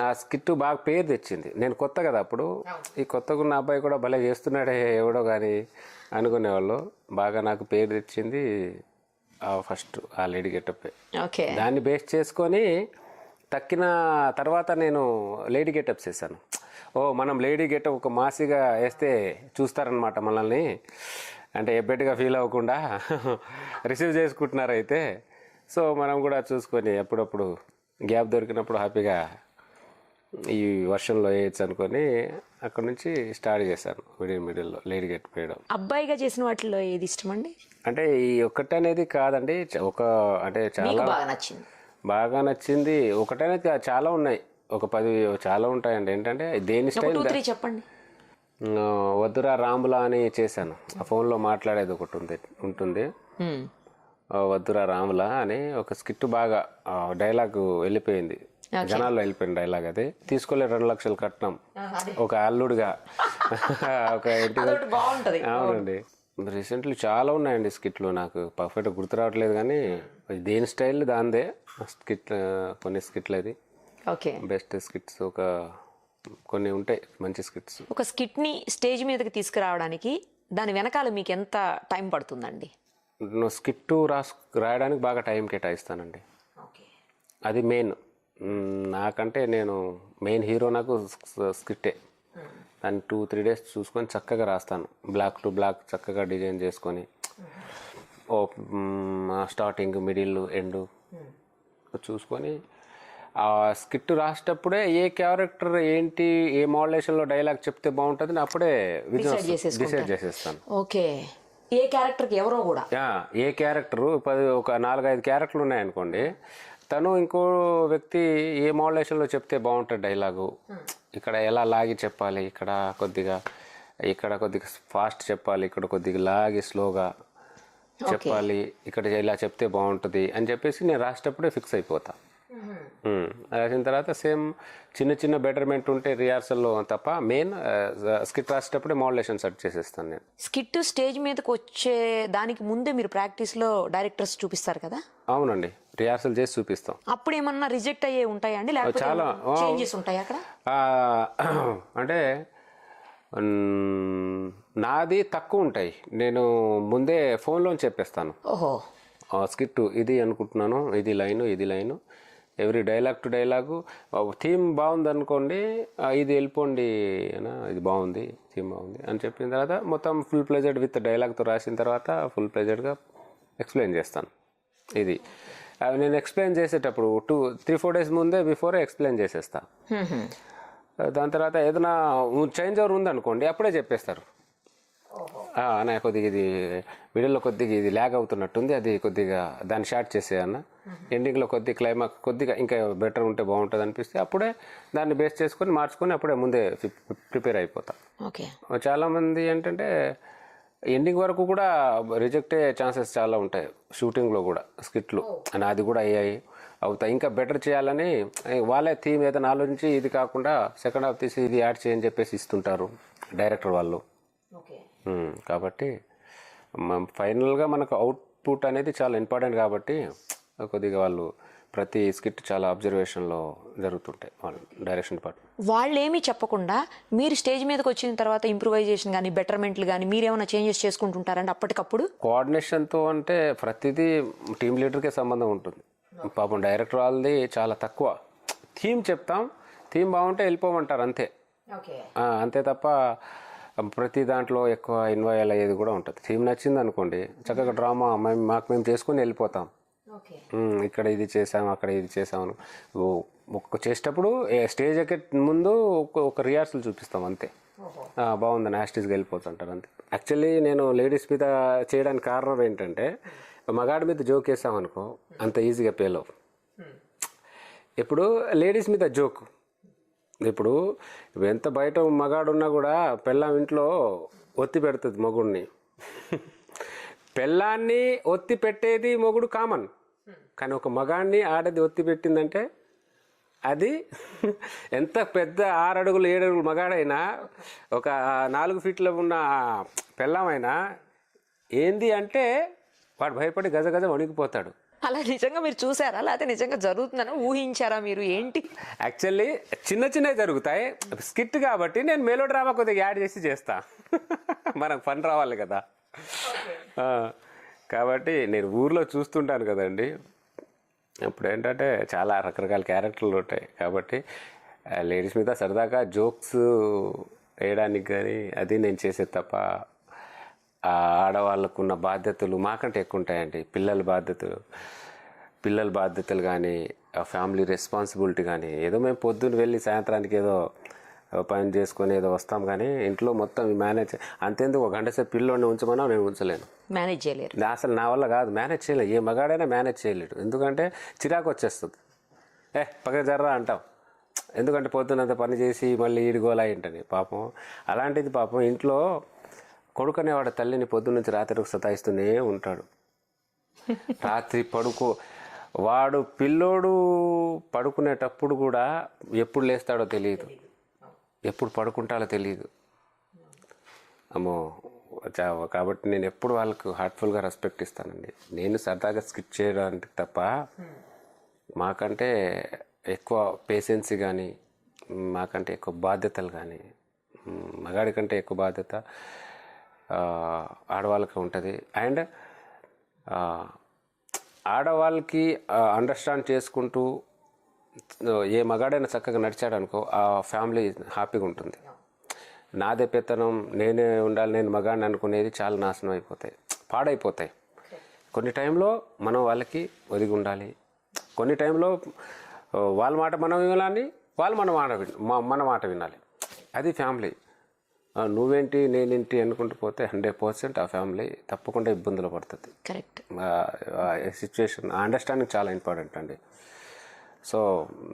S4: ఆ స్కిట్ బాగా పేరు తెచ్చింది. నేను కొత్త కదా అప్పుడు, ఈ కొత్తగా ఉన్న అబ్బాయి కూడా భలే చేస్తున్నాడే ఎవడో కానీ అనుకునేవాళ్ళు. బాగా నాకు పేరు తెచ్చింది ఫస్ట్ ఆ లేడీ గెటప్. దాన్ని బేస్ చేసుకొని తక్కిన తర్వాత నేను లేడీ గెటప్స్ వేసాను. మనం లేడీ గెటప్ ఒక మాసిగా వేస్తే చూస్తారనమాట మనల్ని, అంటే ఎబ్బెట్టుగా ఫీల్ అవ్వకుండా రిసీవ్ చేసుకుంటున్నారు అయితే. సో మనం కూడా చూసుకొని అప్పుడప్పుడు గ్యాప్ దొరికినప్పుడు హ్యాపీగా ఈ వర్షంలో వేయచ్చు అనుకొని అక్కడ నుంచి స్టార్ట్ చేశాను. మిడిల్లో లేడీ గెటప్ వేయడం.
S3: అబ్బాయిగా చేసిన వాటిలో ఏది ఇష్టం అండి?
S4: అంటే ఈ ఒక్కటి అనేది కాదండి, అంటే చాలా బాగా నచ్చింది. ఒకటనేది చాలా ఉన్నాయి, ఒక 10 చాలా ఉంటాయండి. ఏంటంటే దేని స్టైల్
S3: చెప్పండి.
S4: వద్దురా రాములా అని చేశాను. ఆ ఫోన్లో మాట్లాడేది ఒకటి ఉంటుంది, వద్దురా రాములా అని ఒక స్కిట్. బాగా డైలాగ్ వెళ్ళిపోయింది, జనాల్లో వెళ్ళిపోయిన డైలాగ్. అది తీసుకోలేదు 2 లక్షలు కట్నం ఒక అల్లుడుగా ఒక అవునండి. రీసెంట్లీ చాలా ఉన్నాయండి స్కిట్లు, నాకు పర్ఫెక్ట్గా గుర్తు రావట్లేదు కానీ దేని స్టైల్ దాందే స్కిట్. కొన్ని స్కిట్లు అది బెస్ట్ స్కిట్స్ కొన్ని ఉంటాయి మంచి స్కిట్స్.
S3: ఒక స్కిట్ని స్టేజ్ మీదకి తీసుకురావడానికి దాని వెనకాల మీకు ఎంత టైం పడుతుందండి?
S4: స్కిట్ రాయడానికి బాగా టైం కేటాయిస్తానండి. అది మెయిన్. నాకంటే నేను మెయిన్ హీరో నాకు స్క్రిప్టే. దాన్ని 2-3 డేస్ చూసుకొని చక్కగా రాస్తాను. బ్లాక్ టు బ్లాక్ చక్కగా డిజైన్ చేసుకొని స్టార్టింగ్ మిడిల్ ఎండ్ చూసుకొని ఆ స్కిట్ రాసేటప్పుడే ఏ క్యారెక్టర్ ఏంటి, ఏ మోడలేషన్లో డైలాగ్ చెప్తే బాగుంటుంది అప్పుడే డిసైడ్ చేసేస్తాను.
S3: ఓకే, ఏ క్యారెక్టర్కి ఎవరో కూడా
S4: ఏ క్యారెక్టరు ఒక 4-5 క్యారెక్టర్లు ఉన్నాయనుకోండి, తను ఇంకో వ్యక్తి ఏ మోడలేషన్లో చెప్తే బాగుంటుంది డైలాగు, ఇక్కడ ఎలా లాగి చెప్పాలి, ఇక్కడ కొద్దిగా ఫాస్ట్ చెప్పాలి, ఇక్కడ కొద్దిగా లాగి స్లోగా చెప్పాలి, ఇక్కడ ఇలా చెప్తే బాగుంటుంది అని చెప్పేసి నేను రాసేటప్పుడే ఫిక్స్ అయిపోతా. రాసిన తర్వాత సేమ్ చిన్న బెటర్మెంట్ ఉంటే రిహార్సల్లో తప్ప మెయిన్ స్కిట్ రాసేటప్పుడే మోడలేషన్ సెట్ చేసేస్తాను నేను.
S3: స్కిట్ స్టేజ్ మీదకి వచ్చే దానికి ముందే మీరు ప్రాక్టీస్లో డైరెక్టర్స్ చూపిస్తారు కదా?
S4: అవునండి, రిహార్సల్ చేసి చూపిస్తాం.
S3: అప్పుడు ఏమన్నా రిజెక్ట్ అయ్యే ఉంటాయా అండి, లేకపోతే
S4: చాలా
S3: చేంజెస్ ఉంటాయి అక్కడ?
S4: అంటే నాది తక్కువ ఉంటాయి, నేను ముందే ఫోన్లో చెప్పేస్తాను.
S3: ఓహో,
S4: స్కిట్ ఇది అనుకుంటున్నాను, ఇది line every dialogue to dialogue. Theme బాగుంది అనుకోండి, ఇది వెళ్ళిపోండి అనా, ఇది బాగుంది, థీమ్ బాగుంది అని చెప్పిన తర్వాత మొత్తం ఫుల్ ప్లెజర్డ్ విత్ డైలాగ్తో రాసిన తర్వాత ఫుల్ ప్లెజర్డ్గా ఎక్స్ప్లెయిన్ చేస్తాను. ఇది నేను ఎక్స్ప్లెయిన్ చేసేటప్పుడు 2-3-4 డేస్ ముందే బిఫోరే ఎక్స్ప్లెయిన్ చేసేస్తా. దాని తర్వాత ఏదైనా చేంజ్ ఓవర్ ఉందనుకోండి అప్పుడే చెప్పేస్తారు. అన్న కొద్దిగా ఇది మిడిల్లో కొద్దిగా ఇది ల్యాగ్ అవుతున్నట్టుంది, అది కొద్దిగా దాన్ని షార్ట్ చేసేయన్న, ఎండింగ్లో క్లైమాక్స్ కొద్దిగా ఇంకా బెటర్ ఉంటే బాగుంటుంది అనిపిస్తే అప్పుడే దాన్ని బేస్ చేసుకొని మార్చుకొని అప్పుడే ముందే ప్రిపేర్ అయిపోతా. చాలామంది ఏంటంటే ఎండింగ్ వరకు కూడా రిజెక్ట్ అయ్యే ఛాన్సెస్ చాలా ఉంటాయి షూటింగ్లో కూడా, స్కిట్లు అది కూడా అవుతాయి. ఇంకా బెటర్ చేయాలని వాళ్ళే థీమ్ ఏదైనా ఆలోచించి ఇది కాకుండా సెకండ్ హాఫ్ తీసి ఇది యాడ్ చేయని చెప్పేసి ఇస్తుంటారు డైరెక్టర్ వాళ్ళు. కాబట్టి ఫైనల్గా మనకు అవుట్పుట్ అనేది చాలా ఇంపార్టెంట్ కాబట్టి కొద్దిగా వాళ్ళు ప్రతి స్కిట్ చాలా అబ్జర్వేషన్లో జరుగుతుంటాయి వాళ్ళు డైరెక్షన్ పార్ట్.
S3: వాళ్ళు ఏమీ చెప్పకుండా మీరు స్టేజ్ మీదకి వచ్చిన తర్వాత ఇంప్రూవైజేషన్ కానీ బెటర్మెంట్లు కానీ మీరేమైనా చేంజెస్ చేసుకుంటుంటారండి అప్పటికప్పుడు?
S4: కోఆర్డినేషన్తో అంటే ప్రతిదీ టీమ్ లీడర్కే సంబంధం ఉంటుంది. పాపం డైరెక్టర్ వాళ్ళది చాలా తక్కువ. థీమ్ చెప్తాం, థీమ్ బాగుంటే వెళ్ళిపోమంటారు అంతే. అంతే తప్ప ప్రతి దాంట్లో ఎక్కువ ఇన్వాల్వ్ అయ్యేది కూడా ఉంటుంది. థీమ్ నచ్చింది అనుకోండి చక్కగా డ్రామా మేము చేసుకుని వెళ్ళిపోతాం. ఇక్కడ ఇది చేసాం, అక్కడ ఇది చేసాం చేసేటప్పుడు స్టేజ్ ఎక్కే ముందు ఒక రిహార్సల్ చూపిస్తాం అంతే. బాగుందని యాస్టీస్గా వెళ్ళిపోతుంటారు అంతే. యాక్చువల్లీ నేను లేడీస్ మీద చేయడానికి కారణం ఏంటంటే మగాడి మీద జోక్ వేసామనుకో అంత ఈజీగా పేలో. ఇప్పుడు లేడీస్ మీద జోక్, ఇప్పుడు ఎంత బయట మగాడున్నా కూడా పెళ్ళాం ఇంట్లో ఒత్తి పెడుతుంది మొగుడిని. పెళ్ళాన్ని ఒత్తి పెట్టేది మొగుడు కామన్. కానీ ఒక మగాడిని ఆడది ఒత్తి పెట్టిందంటే అది ఎంత పెద్ద 6 అడుగులు 7 అడుగులు మగాడైనా ఒక 4 ఫీట్ల ఉన్న పెళ్ళామైనా ఏంది అంటే వాడు భయపడి గజ వణికిపోతాడు.
S3: అలా నిజంగా మీరు చూసారా, లేకపోతే నిజంగా జరుగుతుందని ఊహించారా మీరు? ఏంటి
S4: యాక్చువల్లీ చిన్నవి జరుగుతాయి, స్కిట్ కాబట్టి నేను మెలో డ్రామా కొద్దిగా యాడ్ చేస్తా మనకు ఫన్ రావాలి కదా. కాబట్టి నేను ఊర్లో చూస్తుంటాను కదండి, అప్పుడు ఏంటంటే చాలా రకరకాల క్యారెక్టర్లు ఉంటాయి కాబట్టి లేడీస్ మీద సరదాగా జోక్స్ వేయడానికి కానీ అది నేను చేసేది తప్ప ఆడవాళ్ళకు ఉన్న బాధ్యతలు మాకంటే ఎక్కువ ఉంటాయండి. పిల్లల బాధ్యతలు కానీ ఫ్యామిలీ రెస్పాన్సిబిలిటీ కానీ, ఏదో మేము పొద్దున్న వెళ్ళి సాయంత్రానికి ఏదో పని చేసుకొని ఏదో వస్తాం కానీ ఇంట్లో మొత్తం మేనేజ్ అంతేందుకు 1 గంట సేపు పిల్లోడిని ఉంచమన్నా నేను ఉంచలేను,
S3: మేనేజ్ చేయలేరు.
S4: అసలు నా వల్ల కాదు, మేనేజ్ చేయలేదు. ఏ మగాడైనా మేనేజ్ చేయలేడు, ఎందుకంటే చిరాకు వచ్చేస్తుంది. పక్కన జర్రా అంటాం, ఎందుకంటే పొద్దున్నంత పని చేసి మళ్ళీ ఈడుగోలా ఏంటని పాపం. అలాంటిది పాపం ఇంట్లో కొడుకునేవాడు తల్లిని పొద్దున్న నుంచి రాత్రికి సతాయిస్తూనే ఉంటాడు. రాత్రి వాడు పిల్లోడు పడుకునేటప్పుడు కూడా ఎప్పుడు లేస్తాడో తెలియదు, ఎప్పుడు పడుకుంటాడో తెలియదు. అమ్మో కాబట్టి నేను ఎప్పుడు వాళ్ళకు హార్ట్ఫుల్గా రెస్పెక్ట్ ఇస్తానండి. నేను సరదాగా స్కిప్ చేయడానికి తప్ప మాకంటే ఎక్కువ పేషెన్సీ కానీ, మాకంటే ఎక్కువ బాధ్యతలు కానీ, మగాడి కంటే ఎక్కువ బాధ్యత ఆడవాళ్ళకి ఉంటుంది. అండ్ ఆడవాళ్ళకి అండర్స్టాండ్ చేసుకుంటూ ఏ మగాడైనా చక్కగా నడిచాడు అనుకో, ఆ ఫ్యామిలీ హ్యాపీగా ఉంటుంది. నాదే పెత్తనం, నేనే ఉండాలి, నేను మగాడిని అనుకునేది చాలా నాశనం అయిపోతాయి, పాడైపోతాయి. కొన్ని టైంలో మనం వాళ్ళకి ఒదిగి ఉండాలి, కొన్ని టైంలో వాళ్ళ మాట మనం వినాలి, వాళ్ళు మన మాట వినాలి. అది ఫ్యామిలీ. నువ్వేంటి నేనేంటి అనుకుంటూ పోతే 100% ఆ ఫ్యామిలీ తప్పకుండా ఇబ్బందులు పడుతుంది.
S3: కరెక్ట్.
S4: సిచ్యువేషన్ అండర్స్టాండింగ్ చాలా ఇంపార్టెంట్ అండి. సో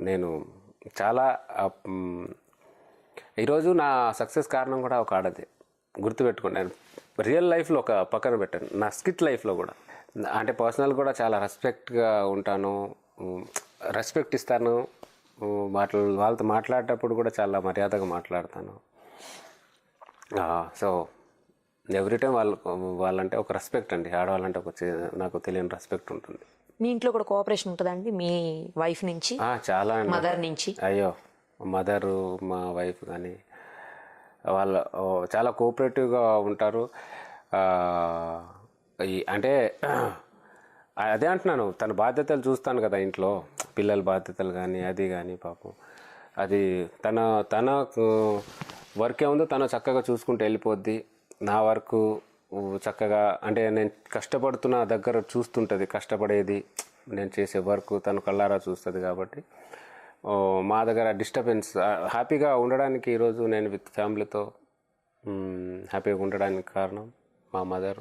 S4: నేను చాలా ఈరోజు నా సక్సెస్ కారణం కూడా ఒక ఆడది, గుర్తుపెట్టుకోండి. నేను రియల్ లైఫ్లో ఒక పక్కన పెట్టాను, నా స్కిట్ లైఫ్లో కూడా అంటే పర్సనల్ కూడా చాలా రెస్పెక్ట్గా ఉంటాను, రెస్పెక్ట్ ఇస్తాను. వాళ్ళతో మాట్లాడేటప్పుడు కూడా చాలా మర్యాదగా మాట్లాడతాను. సో ఎవ్రీ టైం వాళ్ళంటే ఒక రెస్పెక్ట్ అండి, ఆడవాళ్ళంటే నాకు తెలియని రెస్పెక్ట్ ఉంటుంది.
S3: మీ ఇంట్లో కూడా కోఆపరేషన్ ఉంటుందండి మీ వైఫ్ నుంచి?
S4: చాలా అండి.
S3: మదర్ నుంచి?
S4: అయ్యో, మదరు మా వైఫ్ కానీ వాళ్ళు చాలా కోఆపరేటివ్గా ఉంటారు. అంటే అదే అంటున్నాను, తన బాధ్యతలు చూస్తాను కదా ఇంట్లో, పిల్లల బాధ్యతలు కానీ అది కానీ పాపం అది తన వర్క్ ఏముందో తను చక్కగా చూసుకుంటూ వెళ్ళిపోద్ది. నా వర్క్ చక్కగా అంటే నేను కష్టపడుతున్న దగ్గర చూస్తుంటుంది, కష్టపడేది నేను చేసే వర్క్ తను కళ్ళారా చూస్తుంది. కాబట్టి మా దగ్గర డిస్టర్బెన్స్ హ్యాపీగా ఉండడానికి ఈరోజు నేను విత్ ఫ్యామిలీతో హ్యాపీగా ఉండడానికి కారణం మా mother,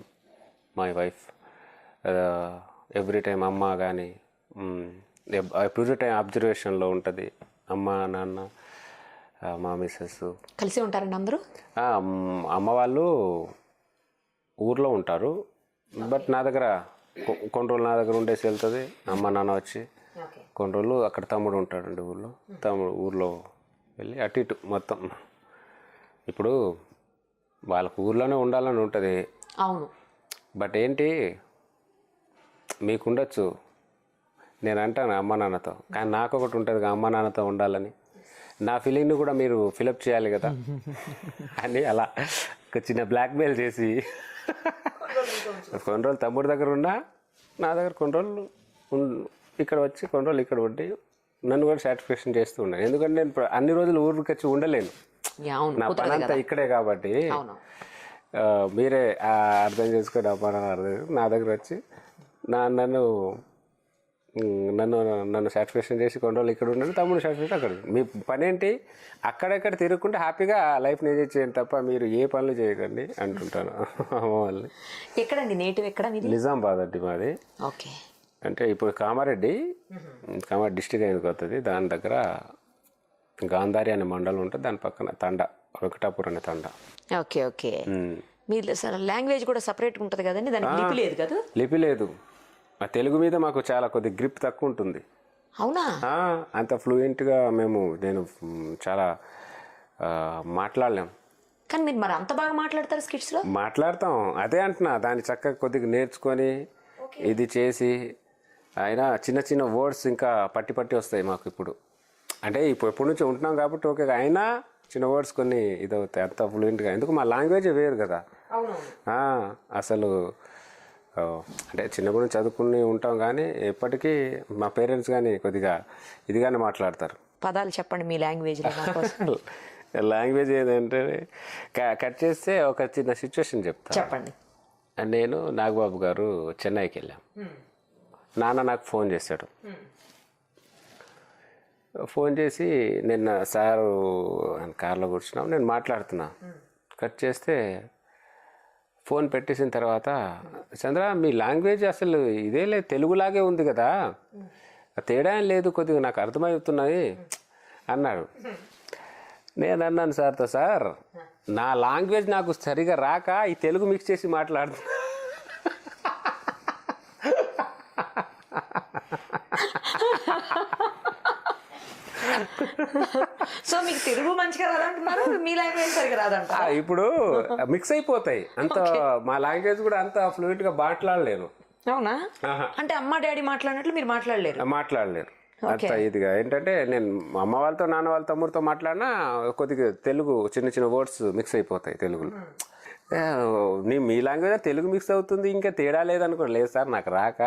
S4: my wife. Every time అమ్మ కానీ ఎవ్రీ టైం అబ్జర్వేషన్లో ఉంటుంది. అమ్మ నాన్న మా మిస్సెస్
S3: కలిసి ఉంటారండి అందరూ?
S4: అమ్మ వాళ్ళు ఊర్లో ఉంటారు, బట్ నా దగ్గర కొన్ని రోజులు నా దగ్గర ఉండేసి వెళ్తుంది. అమ్మ నాన్న వచ్చి కొన్ని రోజులు అక్కడ తమ్ముడు ఉంటాడండి ఊళ్ళో, ఊర్లో వెళ్ళి అటు ఇటు మొత్తం. ఇప్పుడు వాళ్ళకు ఊర్లోనే ఉండాలని ఉంటుంది.
S3: అవును.
S4: బట్ ఏంటి మీకు ఉండొచ్చు, నేను అంటాను అమ్మ నాన్నతో, కానీ నాకు ఒకటి ఉంటుంది అమ్మ నాన్నతో ఉండాలని. నా ఫీలింగ్ని కూడా మీరు ఫిలప్ చేయాలి కదా అని అలా ఒక చిన్న బ్లాక్మెయిల్ చేసి కొన్ని రోజులు తమ్ముడి దగ్గర ఉన్నా, నా దగ్గర కొన్ని రోజులు ఇక్కడ వచ్చి కొన్ని రోజులు ఇక్కడ ఉండి నన్ను కూడా సాటిస్ఫాక్షన్ చేస్తూ ఉన్నాను. ఎందుకంటే నేను అన్ని రోజులు ఊరికి వచ్చి ఉండలేను, నా పని అంతా ఇక్కడే. కాబట్టి మీరే అర్థం చేసుకొని నా దగ్గర వచ్చి నన్ను సాటిస్ఫాక్షన్ చేసి కొన్ని రోజులు ఇక్కడ ఉండండి, తమ్ముడు సాటిస్ఫాక్షన్ అక్కడ. మీ పని ఏంటి అక్కడెక్కడ తిరుగుకుంటే హ్యాపీగా లైఫ్ని ఎంజాయ్ చేయండి తప్ప మీరు ఏ పనులు చేయకండి అంటుంటాను అమ్మ వాళ్ళని.
S3: ఎక్కడండి నేటివ్? ఎక్కడ?
S4: నిజామాబాద్ అండి మాది.
S3: ఓకే.
S4: అంటే ఇప్పుడు కామారెడ్డి డిస్టిక్ అయింది కొత్తది, దాని దగ్గర గాంధారి అనే మండలం ఉంటుంది, దాని పక్కన తండ, వెంకటాపూర్ అనే తండ.
S3: Okay okay. మీరు లాంగ్వేజ్ కూడా సపరేట్గా ఉంటుంది కదండి, దానికి లిపి లేదు కదా?
S4: లిపి లేదు ఆ తెలుగు మీద మాకు చాలా కొద్ది గ్రిప్ తక్కువ ఉంటుంది.
S3: అవునా?
S4: అంత ఫ్లూయెంట్గా నేను చాలా మాట్లాడలేం.
S3: కానీ మీరు మరి అంత బాగా మాట్లాడతారు స్కిట్స్లో?
S4: మాట్లాడతాం, అదే అంటున్నా, దాన్ని చక్కగా కొద్దిగా నేర్చుకొని ఇది చేసి అయినా చిన్న చిన్న వర్డ్స్ ఇంకా పట్టి వస్తాయి మాకు ఇప్పుడు. అంటే ఎప్పటి నుంచి ఉంటున్నాం కాబట్టి ఓకే, అయినా చిన్న వర్డ్స్ కొన్ని ఇదవుతాయి. అంత ఫ్లూయెంట్గా ఎందుకు, మా లాంగ్వేజ్ వేరు కదా. అసలు అంటే చిన్నప్పటి నుంచి చదువుకుని ఉంటాం కానీ ఎప్పటికీ మా పేరెంట్స్ కానీ కొద్దిగా ఇదిగానే మాట్లాడతారు.
S3: పదాలు చెప్పండి మీ లాంగ్వేజ్లో.
S4: లాంగ్వేజ్ ఏదంటే కట్ చేస్తే ఒక చిన్న సిచ్యువేషన్
S3: చెప్పండి.
S4: నేను నాగబాబు గారు చెన్నైకి వెళ్ళాం. నాన్న నాకు ఫోన్ చేశాడు. ఫోన్ చేసి నిన్న సారు కార్లో కూర్చున్నాం, నేను మాట్లాడుతున్నా. కట్ చేస్తే ఫోన్ పెట్టేసిన తర్వాత, చంద్ర మీ లాంగ్వేజ్ అసలు ఇదే లేదు, తెలుగులాగే ఉంది కదా, తేడా ఏం లేదు, కొద్దిగా నాకు అర్థమవుతున్నాయి అన్నాడు. నేను అన్నాను సార్తో, సార్ నా లాంగ్వేజ్ నాకు సరిగా రాక ఈ తెలుగు మిక్స్ చేసి మాట్లాడుతున్నా.
S3: సో మీకు తెలుగు మంచిగా రాదంటున్నారు, మీ లాంగ్వేజ్ సరిగా రాదంట.
S4: ఇప్పుడు మిక్స్ అయిపోతాయి అంత. మా లాంగ్వేజ్ కూడా అంత ఫ్లూయెంట్ గా మాట్లాడలేను.
S3: అవునా? అంటే అమ్మ డాడీ మాట్లాడినట్లు మీరు మాట్లాడలేరు.
S4: అంత ఇదిగా ఏంటంటే నేను అమ్మ వాళ్ళతో నాన్న వాళ్ళ తమ్ముడితో మాట్లాడినా కొద్దిగా తెలుగు చిన్న చిన్న వర్డ్స్ మిక్స్ అయిపోతాయి తెలుగులో. మీ లాంగ్వేజ్ తెలుగు మిక్స్ అవుతుంది, ఇంకా తేడా లేదనుకో. లేదు సార్ నాకు రాక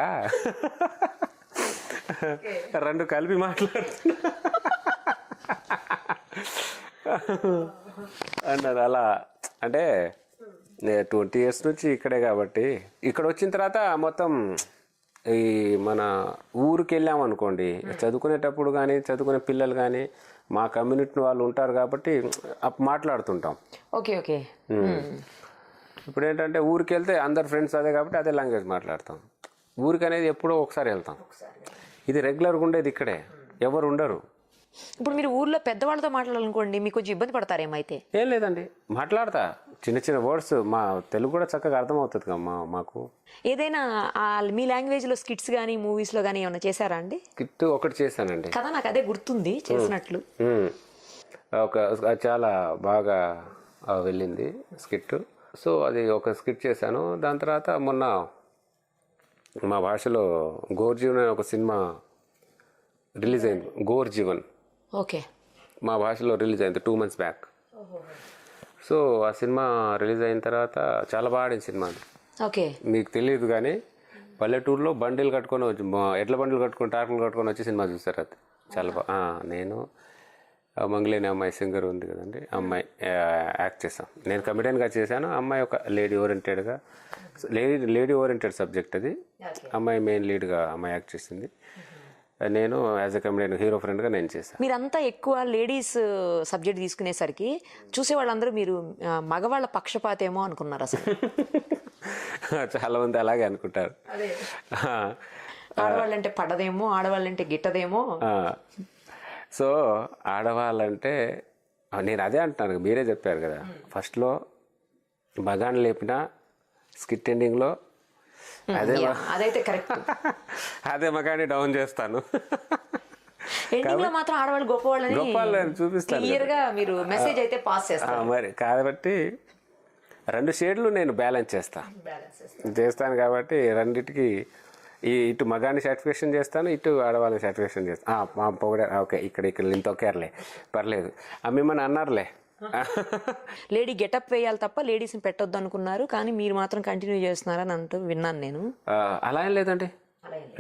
S4: రెండు కలిపి మాట్లాడుతున్నా అన్నారు. అలా అంటే 20 years నుంచి ఇక్కడే కాబట్టి, ఇక్కడ వచ్చిన తర్వాత మొత్తం ఈ మన ఊరికి వెళ్ళాం అనుకోండి, చదువుకునేటప్పుడు కానీ చదువుకునే పిల్లలు కానీ మా కమ్యూనిటీ వాళ్ళు ఉంటారు కాబట్టి మాట్లాడుతుంటాం.
S3: ఓకే.
S4: ఇప్పుడు ఏంటంటే ఊరికి వెళ్తే అందరు ఫ్రెండ్స్ అదే కాబట్టి అదే లాంగ్వేజ్ మాట్లాడతాం. ఊరికి అనేది ఎప్పుడో ఒకసారి వెళ్తాం. ఇది రెగ్యులర్గా ఉండేది ఇక్కడే, ఎవరు ఉండరు.
S3: ఇప్పుడు మీరు ఊర్లో పెద్దవాళ్ళతో మాట్లాడాలనుకోండి, మీకు కొంచెం ఇబ్బంది పడతారేమైతే?
S4: ఏం లేదండి, మాట్లాడతా. చిన్న చిన్న వర్డ్స్ మా తెలుగు కూడా చక్కగా అర్థమవుతుంది కదా మాకు.
S3: ఏదైనా మీ లాంగ్వేజ్లో స్కిట్స్ కానీ మూవీస్లో కానీ ఏమైనా చేశారా అండి?
S4: స్కిట్ ఒకటి చేశానండి
S3: కదా, నాకు అదే గుర్తుంది చేసినట్లు.
S4: చాలా బాగా వెళ్ళింది స్కిట్. సో అది ఒక స్కిట్ చేశాను. దాని తర్వాత మొన్న మా భాషలో గోర్జీవన్ అనే ఒక సినిమా రిలీజ్ అయింది. గోర్జీవన్
S3: ఓకే,
S4: మా భాషలో రిలీజ్ అయింది 2 months బ్యాక్. సో ఆ సినిమా రిలీజ్ అయిన తర్వాత చాలా బాగా ఆడింది సినిమా.
S3: ఓకే,
S4: మీకు తెలియదు కానీ పల్లెటూరులో బండిలు కట్టుకొని వచ్చి, ఎడ్ల బండిలు కట్టుకొని ట్రాక్టర్లు కట్టుకొని వచ్చి సినిమా చూస్తారు. అది చాలా బాగా. నేను మంగళేని అమ్మాయి సింగర్ ఉంది కదండి, అమ్మాయి యాక్ట్ చేశాను. నేను కమెడియన్గా చేశాను, అమ్మాయి ఒక లేడీ ఓరియంటెడ్ సబ్జెక్ట్ అది. అమ్మాయి మెయిన్ లీడ్గా అమ్మాయి యాక్ట్ చేసింది. నేను యాజ్ ఎ కమెడియన్ హీరో ఫ్రెండ్గా నేను చేశాను.
S3: మీరంతా ఎక్కువ లేడీస్ సబ్జెక్ట్ తీసుకునేసరికి చూసే వాళ్ళందరూ మీరు మగవాళ్ళ పక్షపాతేమో అనుకున్నారు అసలు.
S4: చాలా మంది అలాగే అనుకుంటారు.
S3: ఆడవాళ్ళంటే పడదేమో, ఆడవాళ్ళంటే గిట్టదేమో.
S4: సో ఆడవాళ్ళంటే నేను అదే అంటున్నాను, మీరే చెప్పారు కదా ఫస్ట్లో మగాన్ని లేపిన స్కిట్ ఎండింగ్లో
S3: అదైతే కరెక్ట్.
S4: అదే మగాన్ని డౌన్ చేస్తాను.
S3: ఎండింగ్లో మాత్రం ఆడవాళ్ళు గొప్పవాళ్ళని చూపిస్తాను. క్లియర్గా మీరు మెసేజ్ అయితే పాస్ చేస్తారు.
S4: మరి కాబట్టి 2 షేడ్లు నేను బ్యాలెన్స్ చేస్తాను కాబట్టి రెండింటికి ఇటు మగాన్ని సాటిస్ఫాక్షన్ చేస్తాను, ఇటు ఆడవాళ్ళని సాటిస్ఫాక్షన్ చేస్తాను. మా పొగడే ఓకే, ఇక్కడ ఇంత ఒకేర్లే పర్లేదు మిమ్మల్ని అన్నారులే.
S3: లేడీ గెటప్ వేయాలి తప్ప లేడీస్ని పెట్టొద్దు అనుకున్నారు, కానీ మీరు మాత్రం కంటిన్యూ చేస్తున్నారని అంటూ విన్నాను నేను.
S4: అలా ఏం లేదండి,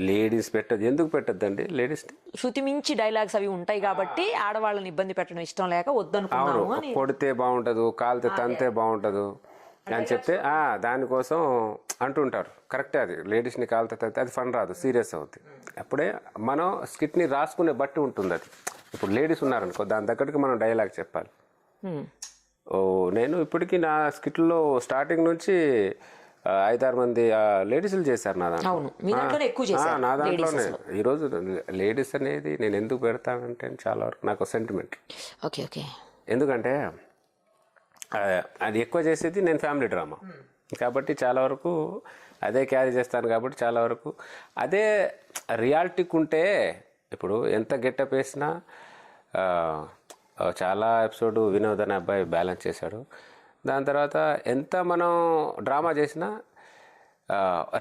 S4: లేడీస్ పెట్టద్దు. ఎందుకు పెట్టద్దండి లేడీస్ని?
S3: శృతి మించి డైలాగ్స్ అవి ఉంటాయి కాబట్టి ఆడవాళ్ళని ఇబ్బంది పెట్టడం ఇష్టం లేక వద్దనుకున్నాను.
S4: కొడితే బాగుంటదు, కాలితే తంతే బాగుంటదు అని చెప్తే దానికోసం అంటుంటారు. కరెక్టే, అది లేడీస్ని కాలితే తంతే అది ఫన్ రాదు, సీరియస్ అవుతుంది. అప్పుడే మనం స్కిట్ని రాసుకునే బట్టి ఉంటుంది. అది ఇప్పుడు లేడీస్ ఉన్నారనుకో, దాని దగ్గరికి మనం డైలాగ్ చెప్పాలి. నేను ఇప్పటికీ నా స్కిట్లో స్టార్టింగ్ నుంచి 5-6 మంది లేడీస్లు చేశారు నా దాంట్లోనే. ఈరోజు లేడీస్ అనేది నేను ఎందుకు పెడతానంటే చాలా వరకు నాకు సెంటిమెంట్.
S3: ఓకే.
S4: ఎందుకంటే అది ఎక్కువ చేసేది నేను ఫ్యామిలీ డ్రామా. కాబట్టి చాలా వరకు అదే క్యారీ చేస్తాను. కాబట్టి చాలా వరకు అదే రియాలిటీకి ఉంటే ఇప్పుడు ఎంత గెటప్ వేసినా చాలా ఎపిసోడ్ వినోద్ అనే అబ్బాయి బ్యాలెన్స్ చేశాడు. దాని తర్వాత ఎంత మనం డ్రామా చేసినా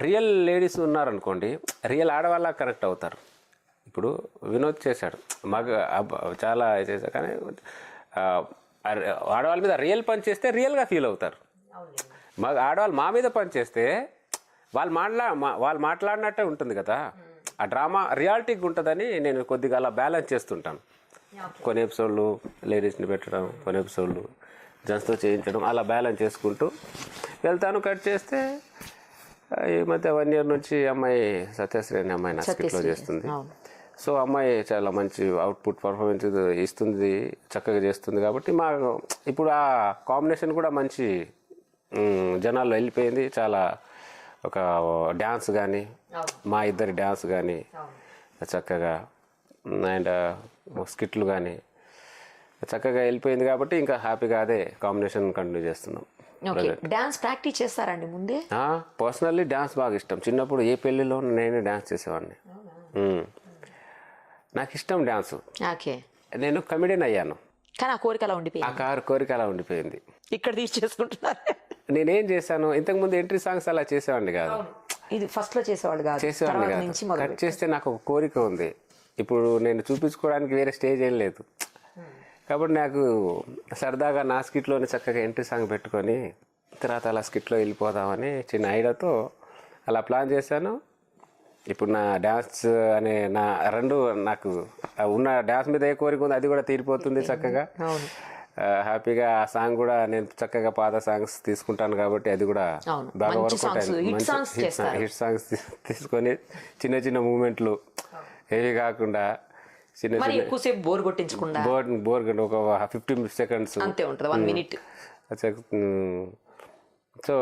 S4: రియల్ లేడీస్ ఉన్నారనుకోండి, రియల్ ఆడవాళ్ళ కనెక్ట్ అవుతారు. ఇప్పుడు వినోద్ చేశాడు, మగ చాలా చేశాడు, కానీ ఆడవాళ్ళ మీద రియల్ పని చేస్తే రియల్గా ఫీల్ అవుతారు. ఆడవాళ్ళు మా మీద పని చేస్తే వాళ్ళు మాట్లాడినట్టే ఉంటుంది కదా. ఆ డ్రామా రియాలిటీకి ఉంటుందని నేను కొద్దిగా అలా బ్యాలెన్స్ చేస్తుంటాను. కొన్ని ఎపిసోడ్లు లేడీస్ని పెట్టడం, కొన్ని ఎపిసోడ్లు జెంట్స్తో చేయించడం, అలా బ్యాలెన్స్ చేసుకుంటూ వెళ్తాను. కట్ చేస్తే ఈ మధ్య 1 year నుంచి అమ్మాయి సత్యశ్రీ అనే అమ్మాయి నా స్కిట్లో చేస్తుంది. సో అమ్మాయి చాలా మంచి అవుట్పుట్ పర్ఫార్మెన్స్ ఇస్తుంది, చక్కగా చేస్తుంది. కాబట్టి ఇప్పుడు ఆ కాంబినేషన్ కూడా మంచి జనాల్లో వెళ్ళిపోయింది. చాలా ఒక డ్యాన్స్ కానీ, మా ఇద్దరి డ్యాన్స్ కానీ చక్కగా, అండ్ స్కిట్లు కానీ చక్కగా వెళ్ళిపోయింది. కాబట్టి ఇంకా హ్యాపీగా అదే కాంబినేషన్ కంటిన్యూ చేస్తున్నాం.
S3: డాన్స్ ప్రాక్టీస్ చేస్తారండి ముందే?
S4: పర్సనల్లీ డ్యాన్స్ బాగా ఇష్టం. చిన్నప్పుడు ఏ పెళ్ళిలో నేనే డ్యాన్స్ చేసేవాడిని. నాకు ఇష్టం డ్యాన్స్. నేను కమెడియన్ అయ్యాను,
S3: కానీ ఆ కోరిక అలా ఉండిపోయింది.
S4: కోరిక అలా ఉండిపోయింది.
S3: ఇక్కడ తీసేసుకుంటున్నారు.
S4: నేనేం చేశాను, ఇంతకుముందు ఎంట్రీ సాంగ్స్ అలా చేసేవాడిని కాదు.
S3: ఇది ఫస్ట్ లో చేసేవాడిని కాదు.
S4: కట్ చేస్తే నాకు ఒక కోరిక ఉంది. ఇప్పుడు నేను చూపించుకోవడానికి వేరే స్టేజ్ ఏం లేదు. కాబట్టి నాకు సరదాగా నా స్కిట్లోనే చక్కగా ఎంట్రీ సాంగ్ పెట్టుకొని తర్వాత అలా స్కిట్లో వెళ్ళిపోదామని చిన్న ఐడియాతో అలా ప్లాన్ చేశాను. ఇప్పుడు నా డ్యాన్స్ అనే నాకు ఉన్న డ్యాన్స్ మీద ఏ కోరిక ఉంది అది కూడా తీరిపోతుంది చక్కగా. హ్యాపీగా ఆ సాంగ్ కూడా నేను చక్కగా పాత సాంగ్స్ తీసుకుంటాను కాబట్టి అది కూడా బాగా వర్క్ అవుతాయి. హిట్ సాంగ్స్ తీసుకొని చిన్న చిన్న మూమెంట్లు ఏవి కాకుండా చిన్న
S3: ఎక్కువసేపు బోర్ కొట్టించకుండా
S4: ఒక 15 seconds
S3: అంతే ఉంటుంది, 1 minute.
S4: సో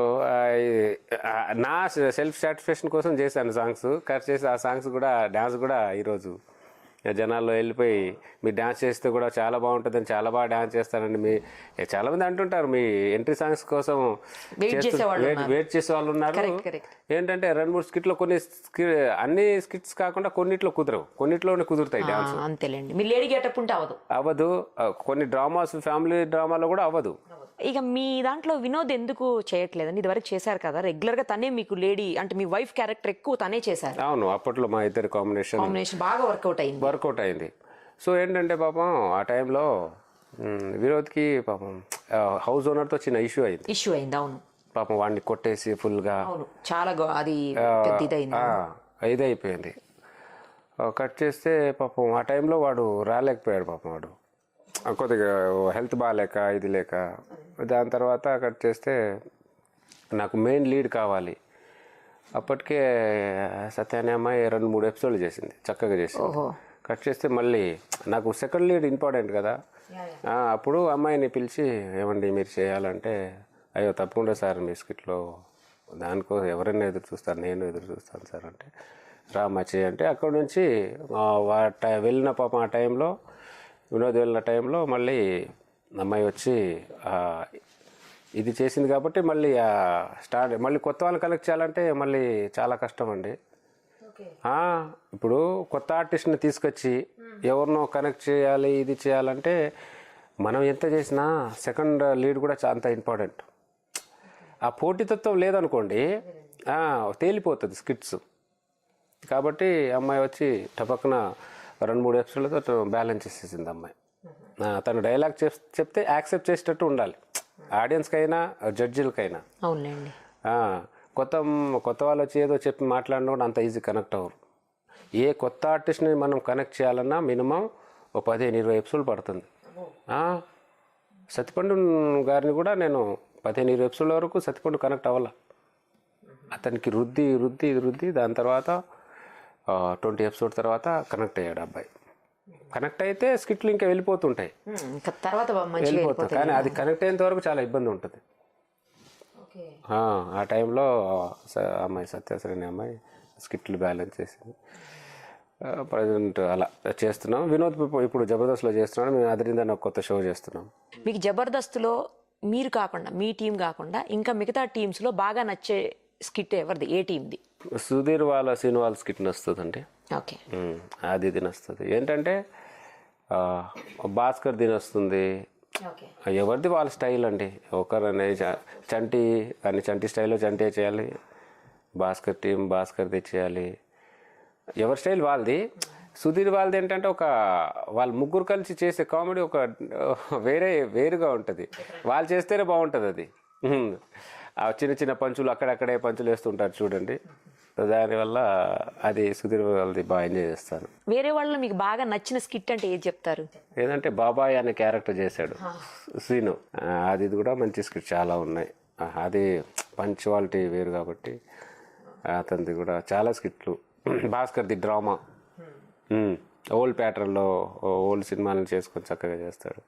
S4: నా సెల్ఫ్ సాటిస్ఫాక్షన్ కోసం చేశాను సాంగ్స్. కట్ చేసి ఆ సాంగ్స్ కూడా డ్యాన్స్ కూడా ఈరోజు జనాల్లో వెళ్ళిపోయి మీరు డ్యాన్స్ చేస్తే కూడా చాలా బాగుంటుందని, చాలా బాగా డ్యాన్స్ చేస్తారండి. చాలామంది అంటుంటారు మీ ఎంట్రీ సాంగ్స్ కోసం వెయిట్ చేసే వాళ్ళు ఉన్నారు. ఏంటంటే 2-3 స్కిట్లో అన్ని స్కిట్స్ కాకుండా కొన్నిట్లో కుదరవు, కొన్నిట్లోనే కుదురుతాయి డ్యాన్స్.
S3: అంతేలేండి, మీ లేడీ గెటప్ ఉంటే
S4: అవ్వదు. కొన్ని డ్రామాస్, ఫ్యామిలీ డ్రామాలో కూడా అవ్వదు.
S3: ఇక మీ దాంట్లో వినోద్ ఎందుకు చేయట్లేదండి? ఇదివరకు చేశారు కదా రెగ్యులర్ గా, తనే మీకు లేడీ అంటే మీ వైఫ్ క్యారెక్టర్ ఎక్కువ తనే చేశారు.
S4: అవును, అప్పట్లో మా ఇద్దరి కాంబినేషన్
S3: బాగా వర్కౌట్ అయింది.
S4: సో ఏంటంటే పాపం ఆ టైంలో వినోద్కి పాపం హౌస్ ఓనర్తో చిన్న ఇష్యూ అయింది.
S3: అవును,
S4: పాపం వాడిని కొట్టేసి ఫుల్గా
S3: చాలా అది
S4: ఇదైపోయింది. కట్ చేస్తే పాపం ఆ టైంలో వాడు రాలేకపోయాడు. పాపం వాడు కొద్దిగా హెల్త్ బాగాలేక ఇది లేక. దాని తర్వాత కట్ చేస్తే నాకు మెయిన్ లీడ్ కావాలి. అప్పటికే సత్య అనే అమ్మాయి 2-3 ఎపిసోడ్లు చేసింది, చక్కగా చేసింది. కట్ చేస్తే మళ్ళీ నాకు సెకండ్ లీడ్ ఇంపార్టెంట్ కదా. అప్పుడు అమ్మాయిని పిలిచి ఏమండి మీరు చేయాలంటే, అయ్యో తప్పకుండా సార్ మీ స్కిట్లో దానికోసం ఎవరైనా ఎదురు చూస్తారు, నేను ఎదురు చూస్తాను సార్ అంటే, రామా చేయంటే అక్కడ నుంచి వెళ్ళిన పాపం ఆ టైంలో వినోద్ వెళ్ళిన టైంలో మళ్ళీ అమ్మాయి వచ్చి ఇది చేసింది. కాబట్టి మళ్ళీ మళ్ళీ కొత్త వాళ్ళని కలెక్ట్ చేయాలంటే మళ్ళీ చాలా కష్టం అండి. ఇప్పుడు కొత్త ఆర్టిస్ట్ని తీసుకొచ్చి ఎవరినో కనెక్ట్ చేయాలి, ఇది చేయాలంటే మనం ఎంత చేసినా సెకండ్ లీడ్ కూడా అంత ఇంపార్టెంట్. ఆ పోటీతత్వం లేదనుకోండి తేలిపోతుంది స్కిట్స్. కాబట్టి అమ్మాయి వచ్చి టపక్కున 2-3 ఎపిసోడ్లతో బ్యాలెన్స్ చేసేసింది అమ్మాయి. తను డైలాగ్ చెప్తే యాక్సెప్ట్ చేసేటట్టు ఉండాలి, ఆడియన్స్కైనా జడ్జిలకైనా.
S3: అవునండి,
S4: కొత్త వాళ్ళు వచ్చి ఏదో చెప్పి మాట్లాడిన అంత ఈజీ కనెక్ట్ అవ్వరు. ఏ కొత్త ఆర్టిస్ట్ని మనం కనెక్ట్ చేయాలన్నా మినిమం 15-20 ఎపిసోడ్లు పడుతుంది. సత్యపండు గారిని కూడా నేను 15-20 ఎపిసోడ్ల వరకు సత్యపండు కనెక్ట్ అవ్వాల. అతనికి రుద్ది దాని తర్వాత 20 ఎపిసోడ్ తర్వాత కనెక్ట్ అయ్యాడు అబ్బాయి. కనెక్ట్ అయితే స్కిట్లు ఇంకా వెళ్ళిపోతుంటాయి, వెళ్ళిపోతుంది. కానీ అది కనెక్ట్ అయ్యేంత వరకు చాలా ఇబ్బంది ఉంటుంది. ఆ టైంలో అమ్మాయి సత్యశ్రీ అనే అమ్మాయి స్కిట్లు బ్యాలెన్స్ చేసింది. ప్రజెంట్ అలా చేస్తున్నాం. వినోద్ ఇప్పుడు జబర్దస్త్లో చేస్తున్నాడు, మేము అదిరిందని ఒక కొత్త షో చేస్తున్నాం.
S3: మీకు జబర్దస్త్లో మీరు కాకుండా మీ టీం కాకుండా ఇంకా మిగతా టీమ్స్లో బాగా నచ్చే స్కిట్ ఎవరిది, ఏ టీంది?
S4: సుధీర్ వాళ్ళ సీన్ వాళ్ళ స్కిట్ నస్తుందండి.
S3: ఓకే.
S4: అది తినొస్తుంది. ఏంటంటే భాస్కర్ తినొస్తుంది.
S3: ఓకే.
S4: ఎవరిది వాళ్ళ స్టైల్ అండి. ఒకరనే చంటి కానీ చంటి స్టైల్లో చంటి చేయాలి, భాస్కర్ టీం భాస్కర్ది చేయాలి, ఎవరి స్టైల్ వాళ్ళది. సుధీర్ వాళ్ళది ఏంటంటే వాళ్ళు ముగ్గురు కలిసి చేసే కామెడీ వేరుగా ఉంటుంది. వాళ్ళు చేస్తేనే బాగుంటుంది అది. ఆ చిన్న చిన్న పంచులు అక్కడక్కడే పంచులు వేస్తుంటారు చూడండి, దానివల్ల అది సుధీర్ వాళ్ళది బాగా ఎంజాయ్ చేస్తాను.
S3: వేరే వాళ్ళు మీకు బాగా నచ్చిన స్కిట్ అంటే ఏది చెప్తారు?
S4: ఏదంటే బాబాయ్ అనే క్యారెక్టర్ చేశాడు సీను, అది కూడా మంచి స్కిట్ చాలా ఉన్నాయి. అది పంచువాలిటీ వేరు కాబట్టి అతనిది కూడా చాలా స్కిట్లు. భాస్కర్ది డ్రామా ఓల్డ్ ప్యాటర్న్లో ఓల్డ్ సినిమాలను చేసుకొని చక్కగా చేస్తాడు.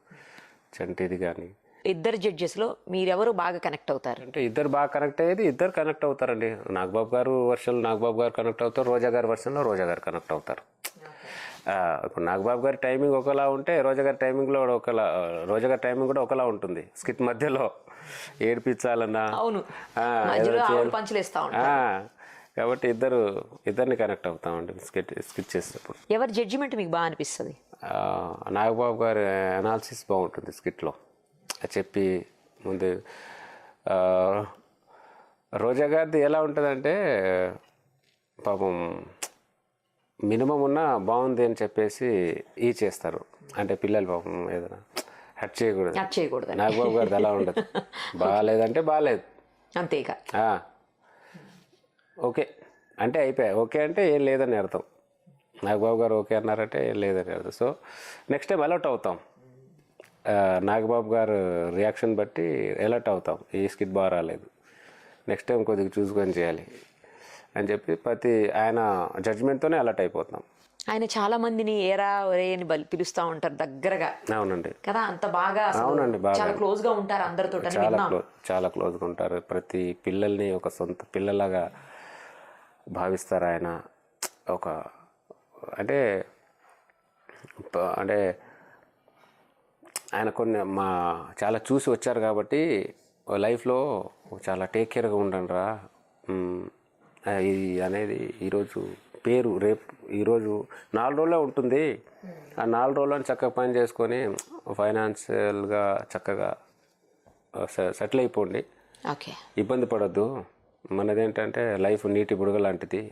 S4: చంటిది కానీ.
S3: ఇద్దరు జడ్జెస్లో మీరెవరు బాగా కనెక్ట్ అవుతారు?
S4: అంటే ఇద్దరు బాగా కనెక్ట్ అయ్యేది ఇద్దరు కనెక్ట్ అవుతారండి. నాగబాబు గారు వర్షన్లో నాగబాబు గారు కనెక్ట్ అవుతారు, రోజా గారి వర్షన్లో రోజా గారు కనెక్ట్ అవుతారు. ఇప్పుడు నాగబాబు గారి టైమింగ్ ఒకలా ఉంటే రోజా గారి టైమింగ్లో రోజా గారి టైమింగ్ కూడా ఒకలా ఉంటుంది. స్కిట్ మధ్యలో ఏడిపించాలన్నా కాబట్టి ఇద్దరిని కనెక్ట్ అవుతామండి స్కిట్ చేసేటప్పుడు.
S3: ఎవరి జడ్జిమెంట్ మీకు బాగా అనిపిస్తుంది?
S4: నాగబాబు గారి అనాలిసిస్ బాగుంటుంది స్కిట్లో. చెప్పి ముందు రోజా గారిది ఎలా ఉంటుందంటే పాపం మినిమం ఉన్నా బాగుంది అని చెప్పేసి చేస్తారు. అంటే పిల్లలు పాపం ఏదైనా హట్ చేయకూడదు. నాగబాబు గారిది అలా ఉండదు. బాగాలేదంటే బాగాలేదు
S3: అంతేగా.
S4: ఓకే అంటే అయిపోయాయి, ఓకే అంటే ఏం లేదని అర్థం. నాగబాబు గారు ఓకే అన్నారంటే ఏం లేదని అర్థం. సో నెక్స్ట్ టైం అలర్ట్ అవుతాం. నాగబాబు గారు రియాక్షన్ బట్టి అలర్ట్ అవుతాం, ఈ స్కిట్ బాగా రాలేదు, నెక్స్ట్ టైం కొద్దిగా చూసుకొని చేయాలి అని చెప్పి ఆయన జడ్జ్మెంట్తోనే అలర్ట్ అయిపోతాం.
S3: ఆయన చాలా మందిని ఏరా ఒరే అని పిలుస్తూ ఉంటారు దగ్గరగా.
S4: అవునండి
S3: కదా, అంత బాగా. అవునండి, బాగా క్లోజ్ గా ఉంటారు అందరితో.
S4: చాలా క్లోజ్గా ఉంటారు. ప్రతి పిల్లల్ని ఒక సొంత పిల్లలాగా భావిస్తారు ఆయన. అంటే ఆయన చాలా చూసి వచ్చారు కాబట్టి లైఫ్లో చాలా టేక్ కేర్గా ఉండండిరా ఇది అనేది ఈరోజు పేరు రేపు ఈరోజు 4 రోజులే ఉంటుంది. ఆ 4 రోజులను చక్కగా పని చేసుకొని ఫైనాన్షియల్గా చక్కగా సెటిల్ అయిపోండి, ఇబ్బంది పడొద్దు. మనదేంటంటే లైఫ్ నీటి బుడగ లాంటిది.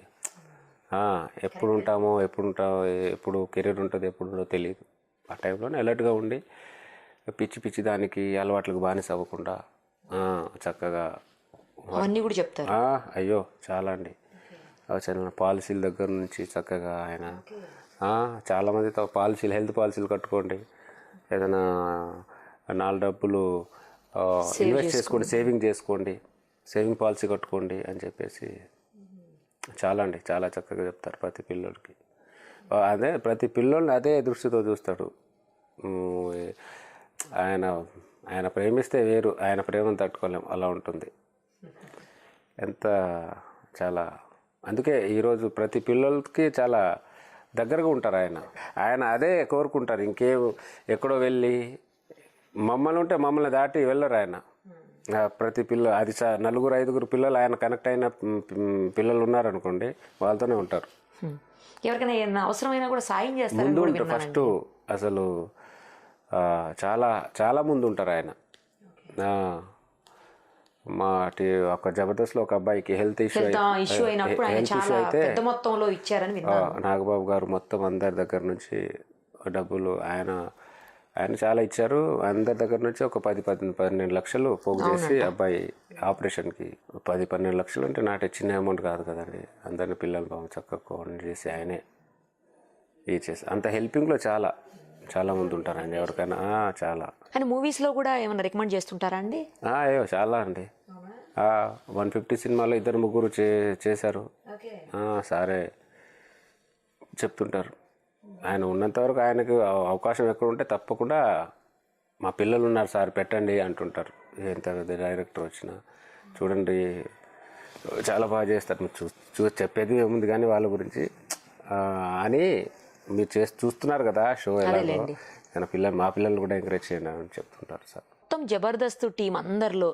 S4: ఎప్పుడు కెరీర్ ఉంటుంది ఎప్పుడు తెలియదు. ఆ టైంలోనే అలర్ట్గా ఉండి పిచ్చి దానికి అలవాట్లకు బానిస అవ్వకుండా చక్కగా
S3: అవన్నీ కూడా చెప్తారు.
S4: అయ్యో చాలా అండి. పాలసీల దగ్గర నుంచి చక్కగా ఆయన చాలామందితో హెల్త్ పాలసీలు కట్టుకోండి, ఏదైనా 4 డబ్బులు ఇన్వెస్ట్ చేసుకోండి, సేవింగ్ పాలసీ కట్టుకోండి అని చెప్పేసి చాలా చక్కగా చెప్తారు ప్రతి పిల్లోడికి. ప్రతి పిల్లోడిని అదే దృష్టితో చూస్తాడు. ఆయన ప్రేమిస్తే వేరు, ఆయన ప్రేమను తట్టుకోలేం, అలా ఉంటుంది. అందుకే ఈరోజు ప్రతి పిల్లలకి చాలా దగ్గరగా ఉంటారు. ఆయన అదే కోరుకుంటారు. ఎక్కడో వెళ్ళి మమ్మల్ని దాటి వెళ్ళరు ఆయన. ప్రతి అది 4-5 పిల్లలు ఆయన కనెక్ట్ అయిన పిల్లలు ఉన్నారనుకోండి, వాళ్ళతోనే ఉంటారు.
S3: ఎవరికైనా అవసరమైనా కూడా సాయం చేస్తారు.
S4: ముందు ఉంటారు ఫస్ట్, అసలు చాలా ముందు ఉంటారు ఆయన. మా ఒక జబర్దస్త్లో ఒక అబ్బాయికి హెల్త్ ఇష్యూ అయితే నాగబాబు గారు మొత్తం అందరి దగ్గర నుంచి డబ్బులు ఆయన చాలా ఇచ్చారు. అందరి దగ్గర నుంచి ఒక 10-12 లక్షలు పోగు చేసి అబ్బాయి ఆపరేషన్కి 10-12 లక్షలు అంటే నాటే చిన్న అమౌంట్ కాదు కదండి. అందరిని పిల్లలు బాగా చక్కగా కోఆర్డినేట్ చేసి ఆయనే చేసి అంత హెల్పింగ్లో చాలా మంది ఉంటారు అండి. ఎవరికైనా చాలా.
S3: కానీ మూవీస్లో కూడా ఏమైనా రికమెండ్ చేస్తుంటారా అండి?
S4: అయ్యో చాలా అండి. 150 సినిమాలో 2-3 చేశారు. సరే చెప్తుంటారు. ఆయన ఉన్నంత వరకు ఆయనకు అవకాశం ఎక్కడ ఉంటే తప్పకుండా మా పిల్లలు ఉన్నారు సార్ పెట్టండి అంటుంటారు. ఎంత డైరెక్టర్ వచ్చినా చూడండి చాలా బాగా చేస్తారు, చెప్పేది ఏముంది కానీ వాళ్ళ గురించి అని మీరు చూస్తున్నారు కదా షో ఎలాగో, మా పిల్లలు కూడా ఎంకరేజ్ చేయండి అని చెప్తుంటారు సార్.
S3: మొత్తం జబర్దస్త్ టీం అందరిలో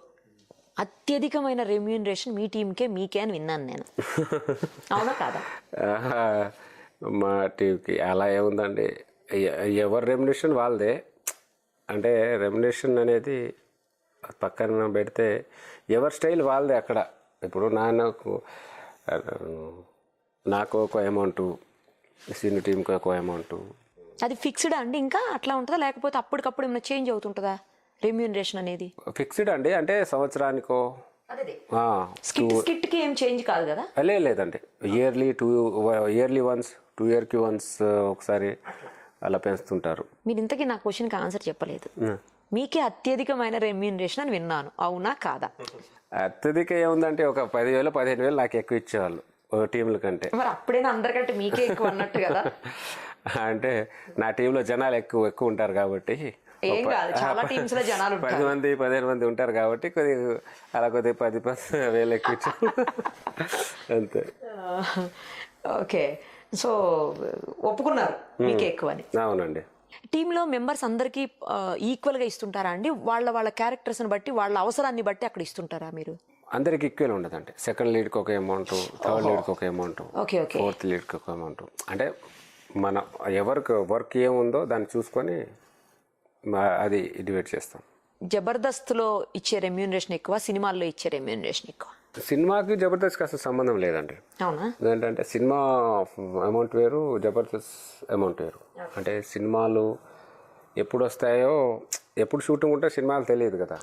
S3: అత్యధికమైన రెమ్యూనరేషన్ మీ టీంకే మీకే అని విన్నాను నేను. అవునా కాదా?
S4: మా టీంకి అలా ఏముందండి, ఎవరి రెమ్యునేషన్ వాళ్ళదే. అంటే రెమ్యునేషన్ అనేది పక్కన పెడితే ఎవరి స్టైల్ వాళ్ళదే. అక్కడ ఇప్పుడు నాకు ఒక అమౌంటు, సీనియర్ టీంకి ఒక అమౌంటు.
S3: అది ఫిక్స్డ్ అండి ఇంకా అట్లా ఉంటుందా, లేకపోతే అప్పటికప్పుడు ఏమైనా చేంజ్ అవుతుంటుందా రెమ్యూనరేషన్ అనేది?
S4: ఫిక్స్డ్ అండి, అంటే సంవత్సరానికో
S3: స్కిట్ కి ఏం చేంజ్ కాదు కదా?
S4: లేదండి, ఇయర్లీ వన్స్, 2 years వన్స్ ఒకసారి అలా పెంచుతుంటారు.
S3: మీరు ఇంతకీ నా క్వశ్చన్కి ఆన్సర్ చెప్పలేదు. మీకే అత్యధికమైన రెమ్యూనరేషన్ అని విన్నాను, అవునా కాదా?
S4: అత్యధిక ఏముందంటే ఒక 10,000 15,000 నాకు ఎక్కువ ఇచ్చేవాళ్ళు టీంల కంటే.
S3: మరి అప్పుడైనా అందరికంటే మీకే ఎక్కువ అన్నట్టు కదా?
S4: అంటే నా టీంలో జనాలు ఎక్కువ ఉంటారు కాబట్టి,
S3: ఏం కాదు, చాలా టీమ్స్ లో జనాలు
S4: 10 మంది 15 మంది ఉంటారు కాబట్టి కొద్దిగా అలా 10,000 ఎక్కువ ఇచ్చారు అంతే.
S3: ఓకే, సో ఒప్పుకున్నారు మీకే ఎక్కువ అని.
S4: అవునండి.
S3: టీంలో మెంబర్స్ అందరికీ ఈక్వల్గా ఇస్తుంటారా అండి? వాళ్ళ క్యారెక్టర్స్ని బట్టి, వాళ్ళ అవసరాన్ని బట్టి అక్కడ ఇస్తుంటారా మీరు?
S4: అందరికి ఈక్వల్ ఉండదండి. సెకండ్ లీడ్కి ఒక అమౌంట్, థర్డ్ లీడ్కి ఒక అమౌంట్, ఫోర్త్ లీడ్కి ఒక అమౌంట్. అంటే మన ఎవరికి వర్క్ ఏముందో దాన్ని చూసుకొని అది డివైడ్ చేస్తాం.
S3: జబర్దస్త్లో ఇచ్చే రెమ్యూనరేషన్ ఎక్కువ, సినిమాల్లో ఇచ్చే రెమ్యూనరేషన్ ఎక్కువ?
S4: సినిమాకి జబర్దస్త్కి అసలు సంబంధం లేదండి.
S3: అవునా?
S4: ఏంటంటే సినిమా అమౌంట్ వేరు, జబర్దస్త్ అమౌంట్ వేరు. అంటే సినిమాలు ఎప్పుడు వస్తాయో, ఎప్పుడు షూటింగ్ ఉంటే సినిమాలు తెలియదు కదా.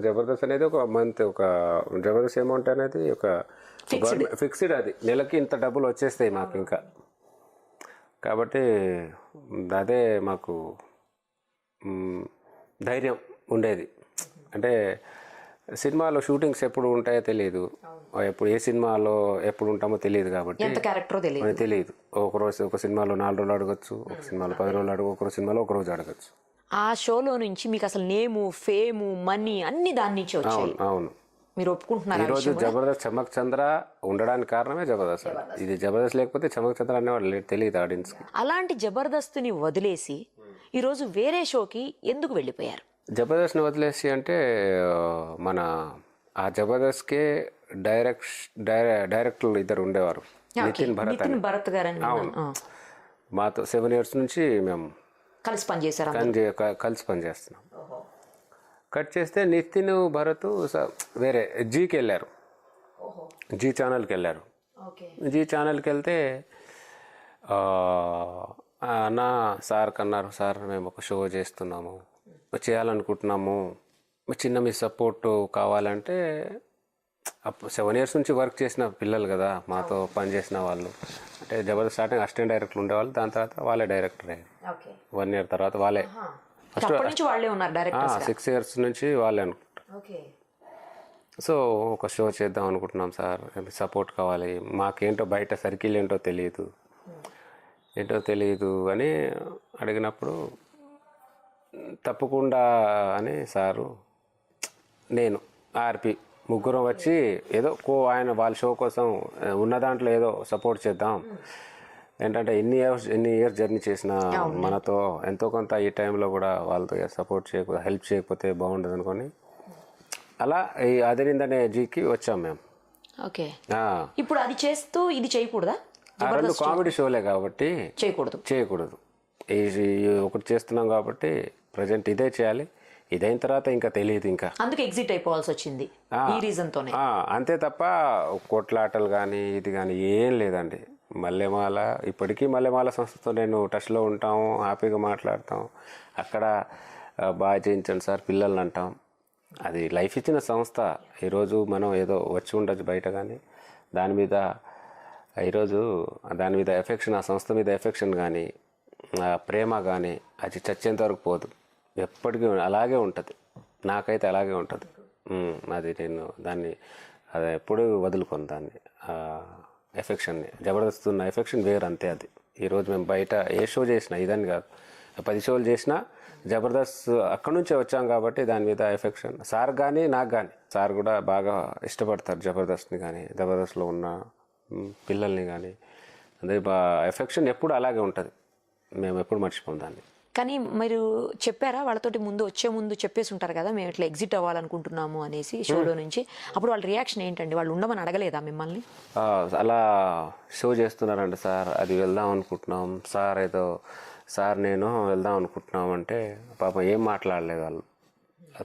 S4: జబర్దస్త్ అనేది ఒక మంత్, ఒక జబర్దస్త్ అమౌంట్ అనేది ఒక ఫిక్స్డ్, అది నెలకి ఇంత డబ్బులు వచ్చేస్తాయి మాకు ఇంకా. కాబట్టి అదే మాకు ధైర్యం ఉండేది. అంటే సినిమాలో షూటింగ్స్ ఎప్పుడు ఉంటాయో తెలియదు, ఎప్పుడు ఏ సినిమాలో ఎప్పుడు ఉంటామో తెలియదు కాబట్టి తెలియదు. ఒక సినిమాలో 4 రోజులు అడగచ్చు, ఒక సినిమాలో 10 రోజులు అడగ, ఒక సినిమాలో ఒక రోజు అడగచ్చు.
S3: ఆ షోలో నుంచి మీకు అసలు నేము, ఫేము, మనీ అన్ని దాని నుంచి వచ్చాయి.
S4: అవును,
S3: మీరు ఒప్పుకుంటున్నారు?
S4: ఈరోజు జబర్దస్త్ చమక్ చంద్ర ఉండడానికి కారణమే జబర్దస్త్. ఇది జబర్దస్త్ లేకపోతే చమక్ చంద్ర అనేవాళ్ళు తెలియదు ఆడియన్స్కి. అలాంటి
S3: జబర్దస్త్ని వదిలేసి ఈరోజు వేరే షోకి ఎందుకు వెళ్ళిపోయారు?
S4: జబర్దస్త్ని వదిలేసి అంటే మన ఆ జబర్దస్త్కే డైరెక్టర్లు ఇద్దరు ఉండేవారు, నితిన్
S3: భరత్ గారు.
S4: అవును, మాతో 7 years నుంచి మేము
S3: కలిసి పనిచేశారు,
S4: కలిసి పనిచేస్తున్నాం. కట్ చేస్తే నితిన్, భరత్ వేరే జీకి వెళ్ళారు, జీ ఛానల్కి వెళ్ళారు. జీ ఛానల్కి వెళ్తే అన్న సార్ కన్నారు, సార్ మేము ఒక షో చేస్తున్నాము, చేయాలనుకుంటున్నాము, చిన్న మీ సపోర్ట్ కావాలంటే. 7 years నుంచి వర్క్ చేసిన పిల్లలు కదా, మాతో పనిచేసిన వాళ్ళు. అంటే జబర్దస్త్ స్టార్టింగ్ అసిస్టెంట్ డైరెక్టర్లు ఉండేవాళ్ళు, దాని తర్వాత వాళ్ళే డైరెక్టర్ అయ్యారు. 1 year తర్వాత వాళ్ళే, ఫస్ట్ 6 years నుంచి వాళ్ళే అనుకుంటారు. సో ఒక షో చేద్దాం అనుకుంటున్నాం సార్, సపోర్ట్ కావాలి, మాకేంటో బయట సర్కిల్ ఏంటో తెలియదు అని అడిగినప్పుడు, తప్పకుండా అని సారు, నేను, ఆర్పి ముగ్గురం వచ్చి ఏదో ఆయన వాళ్ళ షో కోసం ఉన్న దాంట్లో ఏదో సపోర్ట్ చేద్దాం. ఏంటంటే ఎన్ని ఇయర్స్ జర్నీ చేసిన మనతో ఎంతో కొంత ఈ టైంలో కూడా వాళ్ళతో సపోర్ట్ చేయకపోతే, హెల్ప్ చేయకపోతే బాగుండదు అనుకొని అలా ఈ అదిరిందనే జీకి వచ్చాం మేము.
S3: ఓకే, ఇప్పుడు అది చేస్తూ ఇది చేయకూడదా?
S4: ఆ రెండు కామెడీ షోలే కాబట్టి
S3: చేయకూడదు.
S4: ఒకటి చేస్తున్నాం కాబట్టి ప్రజెంట్ ఇదే చేయాలి. ఇదైన తర్వాత ఇంకా తెలియదు, ఇంకా
S3: అందుకే ఎగ్జిట్ అయిపోవాల్సి వచ్చింది ఈ రీజన్ తోనే.
S4: అంతే తప్ప కొట్లాటలు కానీ ఇది కానీ ఏం లేదండి. మల్లెమాల ఇప్పటికీ మల్లెమాల సంస్థతో నేను టచ్లో ఉంటాము, హ్యాపీగా మాట్లాడతాం. అక్కడ బాగా చేయించండి సార్ పిల్లల్ని అంటాం. అది లైఫ్ ఇచ్చిన సంస్థ. ఈరోజు మనం ఏదో వచ్చి ఉండొచ్చు బయట, కానీ దాని మీద ఈరోజు దాని మీద ఎఫెక్షన్, ఆ సంస్థ మీద ఎఫెక్షన్ కానీ ప్రేమ కానీ అది చచ్చేంత వరకు పోదు, ఎప్పటికీ అలాగే ఉంటుంది. నాకైతే అలాగే ఉంటుంది. అది నేను దాన్ని అది ఎప్పుడూ వదులుకోను, దాన్ని ఎఫెక్షన్ని. జబర్దస్త్ ఉన్న ఎఫెక్షన్ వేరు, అంతే. అది ఈరోజు మేము బయట ఏ షో చేసినా, ఇదని కాదు 10 షోలు చేసినా జబర్దస్త్ అక్కడి నుంచే వచ్చాం కాబట్టి దాని మీద ఎఫెక్షన్. సార్ కానీ నాకు కానీ, సార్ కూడా బాగా ఇష్టపడతారు జబర్దస్త్ని కానీ, జబర్దస్త్లో ఉన్న పిల్లల్ని కానీ. అదే ఎఫెక్షన్ ఎప్పుడు అలాగే ఉంటుంది, మేము ఎప్పుడు మర్చిపోం దాన్ని.
S3: కానీ మీరు చెప్పారా వాళ్ళతోటి వచ్చే ముందు చెప్పేసి ఉంటారు కదా మేము ఇట్లా ఎగ్జిట్ అవ్వాలనుకుంటున్నాము అనేసి షోలో నుంచి, అప్పుడు వాళ్ళ రియాక్షన్ ఏంటండి? వాళ్ళు ఉండమని అడగలేదా మిమ్మల్ని?
S4: అలా షో చేస్తున్నారండి సార్, అది వెళ్దాం అనుకుంటున్నాం సార్, ఏదో సార్ నేను వెళ్దాం అనుకుంటున్నాం అంటే పాపం ఏం మాట్లాడలేదు వాళ్ళు.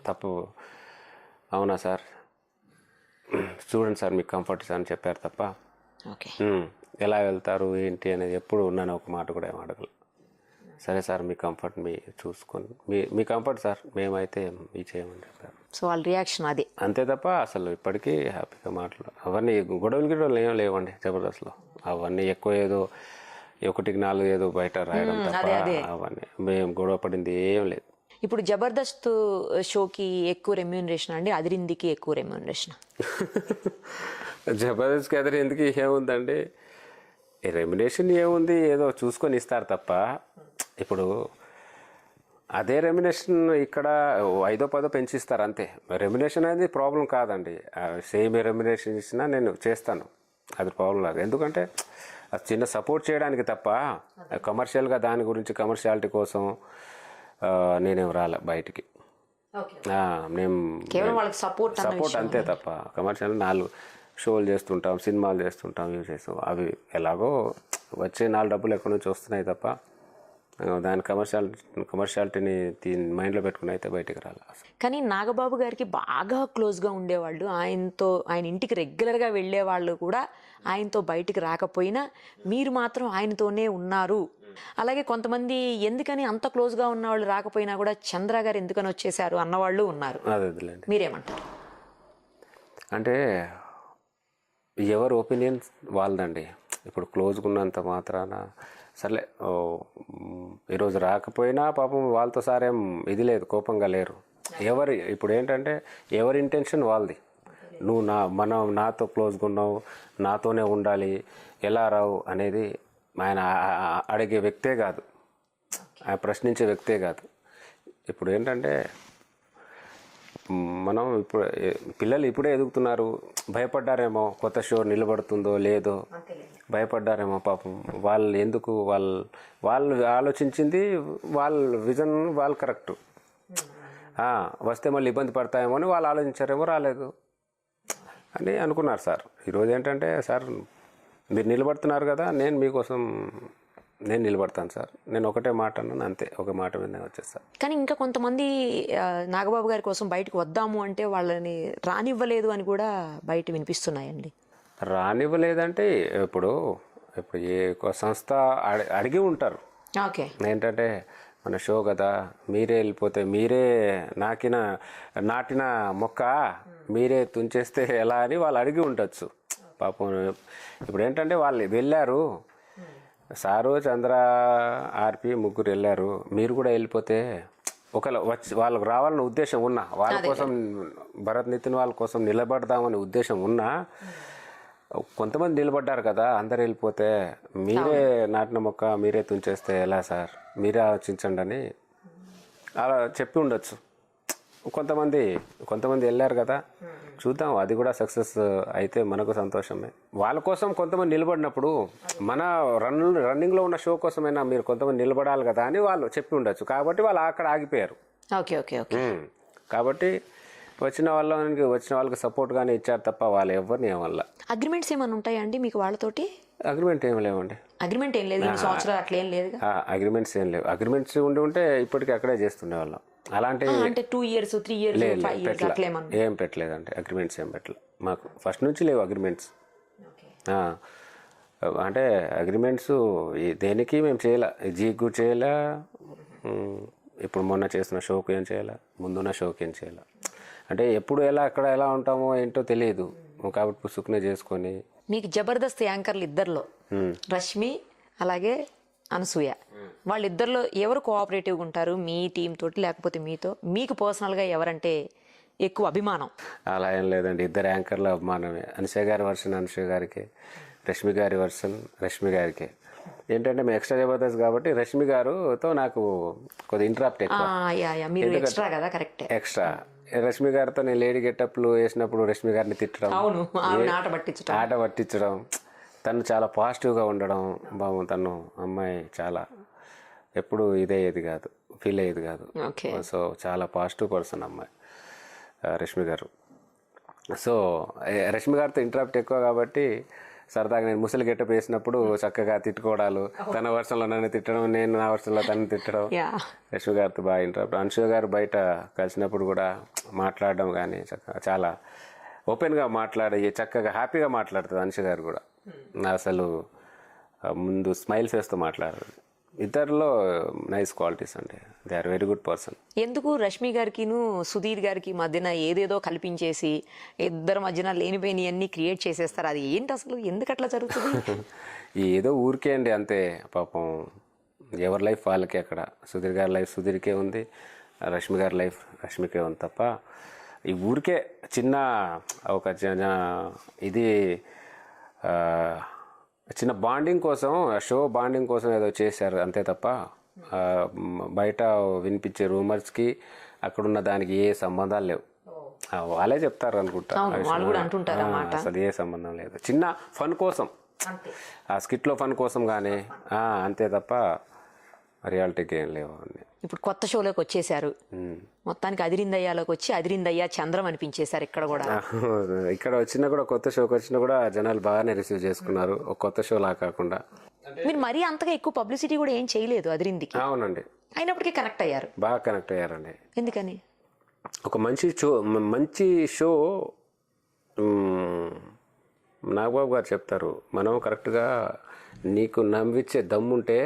S4: తప్పు. అవునా సార్, చూడండి సార్ మీకు కంఫర్ట్ అని చెప్పారు తప్ప
S3: ఓకే
S4: ఎలా వెళ్తారు ఏంటి అనేది ఎప్పుడు ఉన్నాను ఒక మాట కూడా ఏం అడగలేదు. సరే సార్ మీ కంఫర్ట్ మీ చూసుకొని మీ కంఫర్ట్ సార్, మేమైతే ఈ చేయమని చెప్పారు.
S3: సో వాళ్ళ రియాక్షన్ అది
S4: అంతే తప్ప అసలు ఇప్పటికీ హ్యాపీగా మాట్లాడు. అవన్నీ గొడవలు ఏం లేవండి జబర్దస్త్లో. అవన్నీ ఎక్కువ ఏదో 1కి 4 ఏదో బయట రాయడం తప్ప అవన్నీ మేము గొడవ పడింది ఏం లేదు.
S3: ఇప్పుడు జబర్దస్త్ షోకి ఎక్కువ రెమ్యూనరేషన్ అండి, అదిరిందికి ఎక్కువ రెమ్యూనరేషన్?
S4: జబర్దస్త్కి అదిరిందికి ఏముందండి, రెమ్యునేషన్ ఏముంది, ఏదో చూసుకొని ఇస్తారు తప్ప. ఇప్పుడు అదే రెమ్యునేషన్ ఇక్కడ 5-10 పెంచిస్తారు అంతే. రెమ్యునేషన్ అనేది ప్రాబ్లం కాదండి, సేమ్ రెమ్యునేషన్ ఇచ్చినా నేను చేస్తాను, అది ప్రాబ్లం లేదు. ఎందుకంటే అది చిన్న సపోర్ట్ చేయడానికి తప్ప కమర్షియల్గా దాని గురించి కమర్షియాలిటీ కోసం నేనేం రాలే బయటికి. మేము సపోర్ట్ అంతే తప్ప కమర్షియల్ 4 షోలు చేస్తుంటాం, సినిమాలు చేస్తుంటాం, ఇవి చేస్తాం. అవి ఎలాగో వచ్చే 4 డబ్బులు ఎక్కడి నుంచి వస్తున్నాయి తప్ప దాని కమర్షియాలిటీని మైండ్లో పెట్టుకుని అయితే బయటికి రాలి.
S3: కానీ నాగబాబు గారికి బాగా క్లోజ్గా ఉండేవాళ్ళు, ఆయన ఇంటికి రెగ్యులర్గా వెళ్ళేవాళ్ళు కూడా ఆయనతో బయటికి రాకపోయినా మీరు మాత్రం ఆయనతోనే ఉన్నారు. అలాగే కొంతమంది ఎందుకని అంత క్లోజ్గా ఉన్నవాళ్ళు రాకపోయినా కూడా చంద్ర గారు ఎందుకని వచ్చేసారు అన్నవాళ్ళు ఉన్నారు. మీరేమంటారు?
S4: అంటే ఎవరి ఒపీనియన్ వాళ్ళదండి. ఇప్పుడు క్లోజ్గా ఉన్నంత మాత్రాన సర్లే ఈరోజు రాకపోయినా పాపం వాళ్ళతో సారేం ఇది లేదు, కోపంగా లేరు. ఇప్పుడు ఏంటంటే ఎవరి ఇంటెన్షన్ వాళ్ళది. నువ్వు నాతో క్లోజ్గా ఉన్నావు, నాతోనే ఉండాలి, ఎలా రావు అనేది ఆయన అడిగే వ్యక్తే కాదు, ఆయన ప్రశ్నించే వ్యక్తే కాదు. ఇప్పుడు ఏంటంటే మనం పిల్లలు ఇప్పుడే ఎదుగుతున్నారు, భయపడ్డారేమో కొత్త షో నిలబడుతుందో లేదో భయపడ్డారేమో పాపం. వాళ్ళు ఎందుకు వాళ్ళు ఆలోచించింది వాళ్ళ విజన్ వాళ్ళు కరెక్ట్. వస్తే మళ్ళీ ఇబ్బంది పడతాయేమో అని వాళ్ళు ఆలోచించారేమో, రాలేదు అని అనుకున్నారు సార్. ఈరోజు ఏంటంటే సార్ మీరు నిలబడుతున్నారు కదా, నేను మీకోసం నేను నిలబడతాను సార్, నేను ఒకటే మాట అన్నాను అంతే, ఒక మాట మీద వచ్చేస్తాను.
S3: కానీ ఇంకా కొంతమంది నాగబాబు గారి కోసం బయటకు వద్దాము అంటే వాళ్ళని రానివ్వలేదు అని కూడా బయట వినిపిస్తున్నాయండి.
S4: రానివ్వలేదంటే ఇప్పుడు ఏ సంస్థ అడిగి ఉంటారు.
S3: ఓకే,
S4: ఏంటంటే మన షో కదా, మీరే వెళ్ళిపోతే మీరే నాటిన మొక్క మీరే తుంచేస్తే ఎలా అని వాళ్ళు అడిగి ఉండొచ్చు పాపం. ఇప్పుడు ఏంటంటే వాళ్ళు వెళ్ళారు, సారు చంద్ర ఆర్పి ముగ్గురు వెళ్ళారు, మీరు కూడా వెళ్ళిపోతే ఒకవేళ వాళ్ళకు రావాలన్న ఉద్దేశం ఉన్నా, వాళ్ళ కోసం భరత్ నితిన్ వాళ్ళ కోసం నిలబడదామనే ఉద్దేశం ఉన్నా కొంతమంది నిలబడ్డారు కదా, అందరు వెళ్ళిపోతే మీరే నాటిన మొక్క మీరే తుంచేస్తే ఎలా సార్, మీరే ఆలోచించండి అని అలా చెప్పి ఉండొచ్చు. కొంతమంది వెళ్ళారు కదా, చూద్దాం అది కూడా సక్సెస్ అయితే మనకు సంతోషమే. వాళ్ళ కోసం కొంతమంది నిలబడినప్పుడు మన రన్నింగ్లో ఉన్న షో కోసమైనా మీరు కొంతమంది నిలబడాలి కదా అని వాళ్ళు చెప్పి ఉండొచ్చు. కాబట్టి వాళ్ళు అక్కడ ఆగిపోయారు.
S3: Okay okay okay.
S4: కాబట్టి వచ్చిన వాళ్ళకి సపోర్ట్గానే ఇచ్చారు తప్ప వాళ్ళు ఎవరిని ఏమల్ల.
S3: అగ్రిమెంట్స్ ఏమైనా ఉంటాయా అండి మీకు వాళ్ళతోటి?
S4: అగ్రిమెంట్ ఏం లేవండి.
S3: అగ్రిమెంట్ ఏం లేదు, సంవత్సరాలు అట్లా ఏం లేదు.
S4: అగ్రిమెంట్స్ ఏం లేవు. అగ్రిమెంట్స్ ఉంటే ఇప్పటికీ అక్కడే చేస్తుండే వాళ్ళం. అలాంటి
S3: అంటే 2 years 3 years 5 years అట్లా
S4: ఏం పెట్టలేదండి. అగ్రిమెంట్స్ ఏం పెట్టలేదు మాకు, ఫస్ట్ నుంచి లేవు అగ్రిమెంట్స్. అంటే అగ్రిమెంట్స్ దేనికి మేము చేయలే, జీకు చేయలే, ఇప్పుడు మొన్న చేస్తున్న షోకి ఏం చేయాలా, ముందున్న షోకి ఏం చేయాలా. అంటే ఎప్పుడు ఎక్కడ ఎలా ఉంటామో ఏంటో తెలియదు కాబట్టి పుసుకునే చేసుకొని.
S3: మీకు జబర్దస్త్ యాంకర్లు ఇద్దరిలో రష్మి అలాగే అనసూయ, వాళ్ళిద్దరిలో ఎవరు కోఆపరేటివ్గా ఉంటారు మీ టీం తోటి లేకపోతే మీతో? మీకు పర్సనల్గా ఎవరంటే ఎక్కువ అభిమానం?
S4: అలా ఏం లేదండి, ఇద్దరు యాంకర్ల అభిమానమే. అనసూయ గారి వర్షన్ అనసూయ గారికి, రష్మి గారి వర్షన్ రష్మి గారికి. ఏంటంటే మేము ఎక్స్ట్రా జబర్దస్త్ కాబట్టి రష్మి గారుతో నాకు కొద్దిగా ఇంటరాప్ట్ ఎక్కువ. ఎక్స్ట్రా రష్మి గారితో నేను లేడీ గెటప్లు వేసినప్పుడు రష్మి గారిని తిట్టడం, ఆట పట్టించడం, తను చాలా పాజిటివ్గా ఉండడం. తను అమ్మాయి చాలా ఎప్పుడు ఇదేది కాదు, ఫీల్ అయ్యేది కాదు.
S3: ఓకే.
S4: సో చాలా పాజిటివ్ పర్సన్ అమ్మాయి రష్మి గారు. సో రష్మి గారితో ఇంటరాక్ట్ ఎక్కువ కాబట్టి సరదాగా నేను ముసలి గెటప్ వేసినప్పుడు చక్కగా తిట్టుకోవడాలు, తన వర్షంలో నన్ను తిట్టడం, నేను నా వర్షంలో తనని తిట్టడం, రష్మి గారితో బాగా ఇంటరాక్ట్. అంశు గారు బయట కలిసినప్పుడు కూడా మాట్లాడడం కానీ చక్కగా చాలా ఓపెన్గా మాట్లాడి చక్కగా హ్యాపీగా మాట్లాడుతుంది. అంశు గారు కూడా అసలు ముందు స్మైల్ ఫేస్తో మాట్లాడారు. ఇద్దరిలో నైస్ క్వాలిటీస్ అండి. They are very good person.
S3: ఎందుకు రష్మి గారికిను సుధీర్ గారికి మధ్యన ఏదేదో కల్పించేసి ఇద్దరి మధ్యన లేనిపోయిన అన్ని క్రియేట్ చేసేస్తారు? అది ఏంటి అసలు, ఎందుకు అట్లా జరుగుతుంది?
S4: ఏదో ఊరికే అండి అంతే. పాపం ఎవరి లైఫ్ వాళ్ళకే. అక్కడ సుధీర్ గారి లైఫ్ సుధీర్కే ఉంది, రష్మి గారి లైఫ్ రష్మికే ఉంది తప్ప ఈ ఊరికే చిన్న ఒక ఇది చిన్న బాండింగ్ కోసం, షో బాండింగ్ కోసం ఏదో చేశారు అంతే తప్ప బయట వినిపించే రూమర్స్కి అక్కడున్న దానికి ఏ సంబంధాలు లేవు. వాళ్ళే చెప్తారు అనుకుంటా, అసలు ఏ సంబంధం లేదు. చిన్న ఫన్ కోసం, ఆ స్కిట్లో ఫన్ కోసం కానీ అంతే తప్ప రియాలిటీకి ఏం లేవు.
S3: ఇప్పుడు కొత్త షోలోకి వచ్చేసారు, మొత్తానికి అదిరిందయ్యాలోకి వచ్చి అదిరిందయ్యా చంద్రం అనిపించేశారు. ఇక్కడ కూడా
S4: ఇక్కడ వచ్చినా కూడా కొత్త షోకి వచ్చినా కూడా జనాలు బాగానే రిసీవ్ చేసుకున్నారు, ఒక కొత్త షో లా కాకుండా.
S3: మీరు మరీ అంతగా ఎక్కువ పబ్లిసిటీ కూడా ఏం చేయలేదు అదిరిందికి.
S4: అవునండి,
S3: అయినప్పటికీ కనెక్ట్ అయ్యారు.
S4: బాగా కనెక్ట్ అయ్యారండి.
S3: ఎందుకని?
S4: ఒక మంచి షో నాగబాబు గారు చెప్తారు, మనం కరెక్ట్గా నీకు నవ్విచ్చే దమ్ముంటే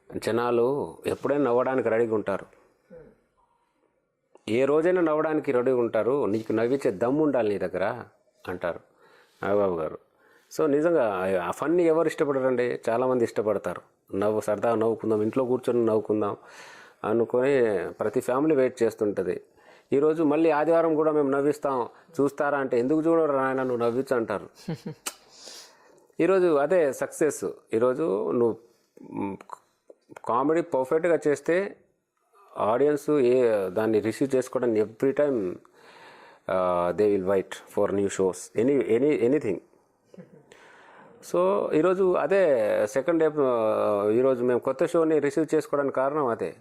S4: జనాలు ఎప్పుడైనా నవ్వడానికి రెడీగా ఉంటారు. ఏ రోజైనా నవ్వడానికి రెడీగా ఉంటారు, నీకు నవ్వించే దమ్ము ఉండాలి నీ దగ్గర అంటారు నాగబాబు గారు. సో నిజంగా ఆ ఫన్ని ఎవరు ఇష్టపడరండి? చాలామంది ఇష్టపడతారు. సరదాగా నవ్వుకుందాం, ఇంట్లో కూర్చొని నవ్వుకుందాం అనుకొని ప్రతి ఫ్యామిలీ వెయిట్ చేస్తుంటుంది. ఈరోజు మళ్ళీ ఆదివారం కూడా మేము నవ్విస్తాం చూస్తారా అంటే, ఎందుకు చూడరు ఆయన, నువ్వు నవ్వించు అంటారు. ఈరోజు అదే సక్సెస్. ఈరోజు నువ్వు కామెడీ పర్ఫెక్ట్గా చేస్తే ఆడియన్స్ దాన్ని రిసీవ్ చేసుకోవడానికి every time they will wait for new shows, anything. So ఈరోజు అదే సెకండ్ డే ఈరోజు మేము కొత్త షోని రిసీవ్ చేసుకోవడానికి కారణం అదే.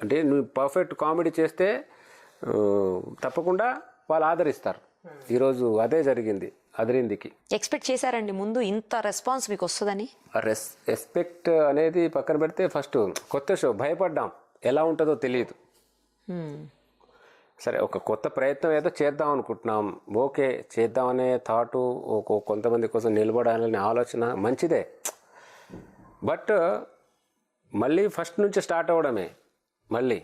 S4: అంటే నువ్వు పర్ఫెక్ట్ కామెడీ చేస్తే తప్పకుండా వాళ్ళు ఆదరిస్తారు. ఈరోజు అదే జరిగింది అదిరిందికి.
S3: ఎక్స్పెక్ట్ చేశారండి ముందు ఇంత రెస్పాన్స్ మీకు వస్తుందని?
S4: రెస్పెక్ట్ అనేది పక్కన పెడితే ఫస్ట్ కొత్త షో భయపడ్డాం, ఎలా ఉంటుందో తెలియదు. సరే ఒక కొత్త ప్రయత్నం ఏదో చేద్దాం అనుకుంటున్నాం, ఓకే చేద్దామనే థాటు, కొంతమంది కోసం నిలబడాలనే ఆలోచన మంచిదే. బట్ మళ్ళీ ఫస్ట్ నుంచి స్టార్ట్ అవ్వడమే. మళ్ళీ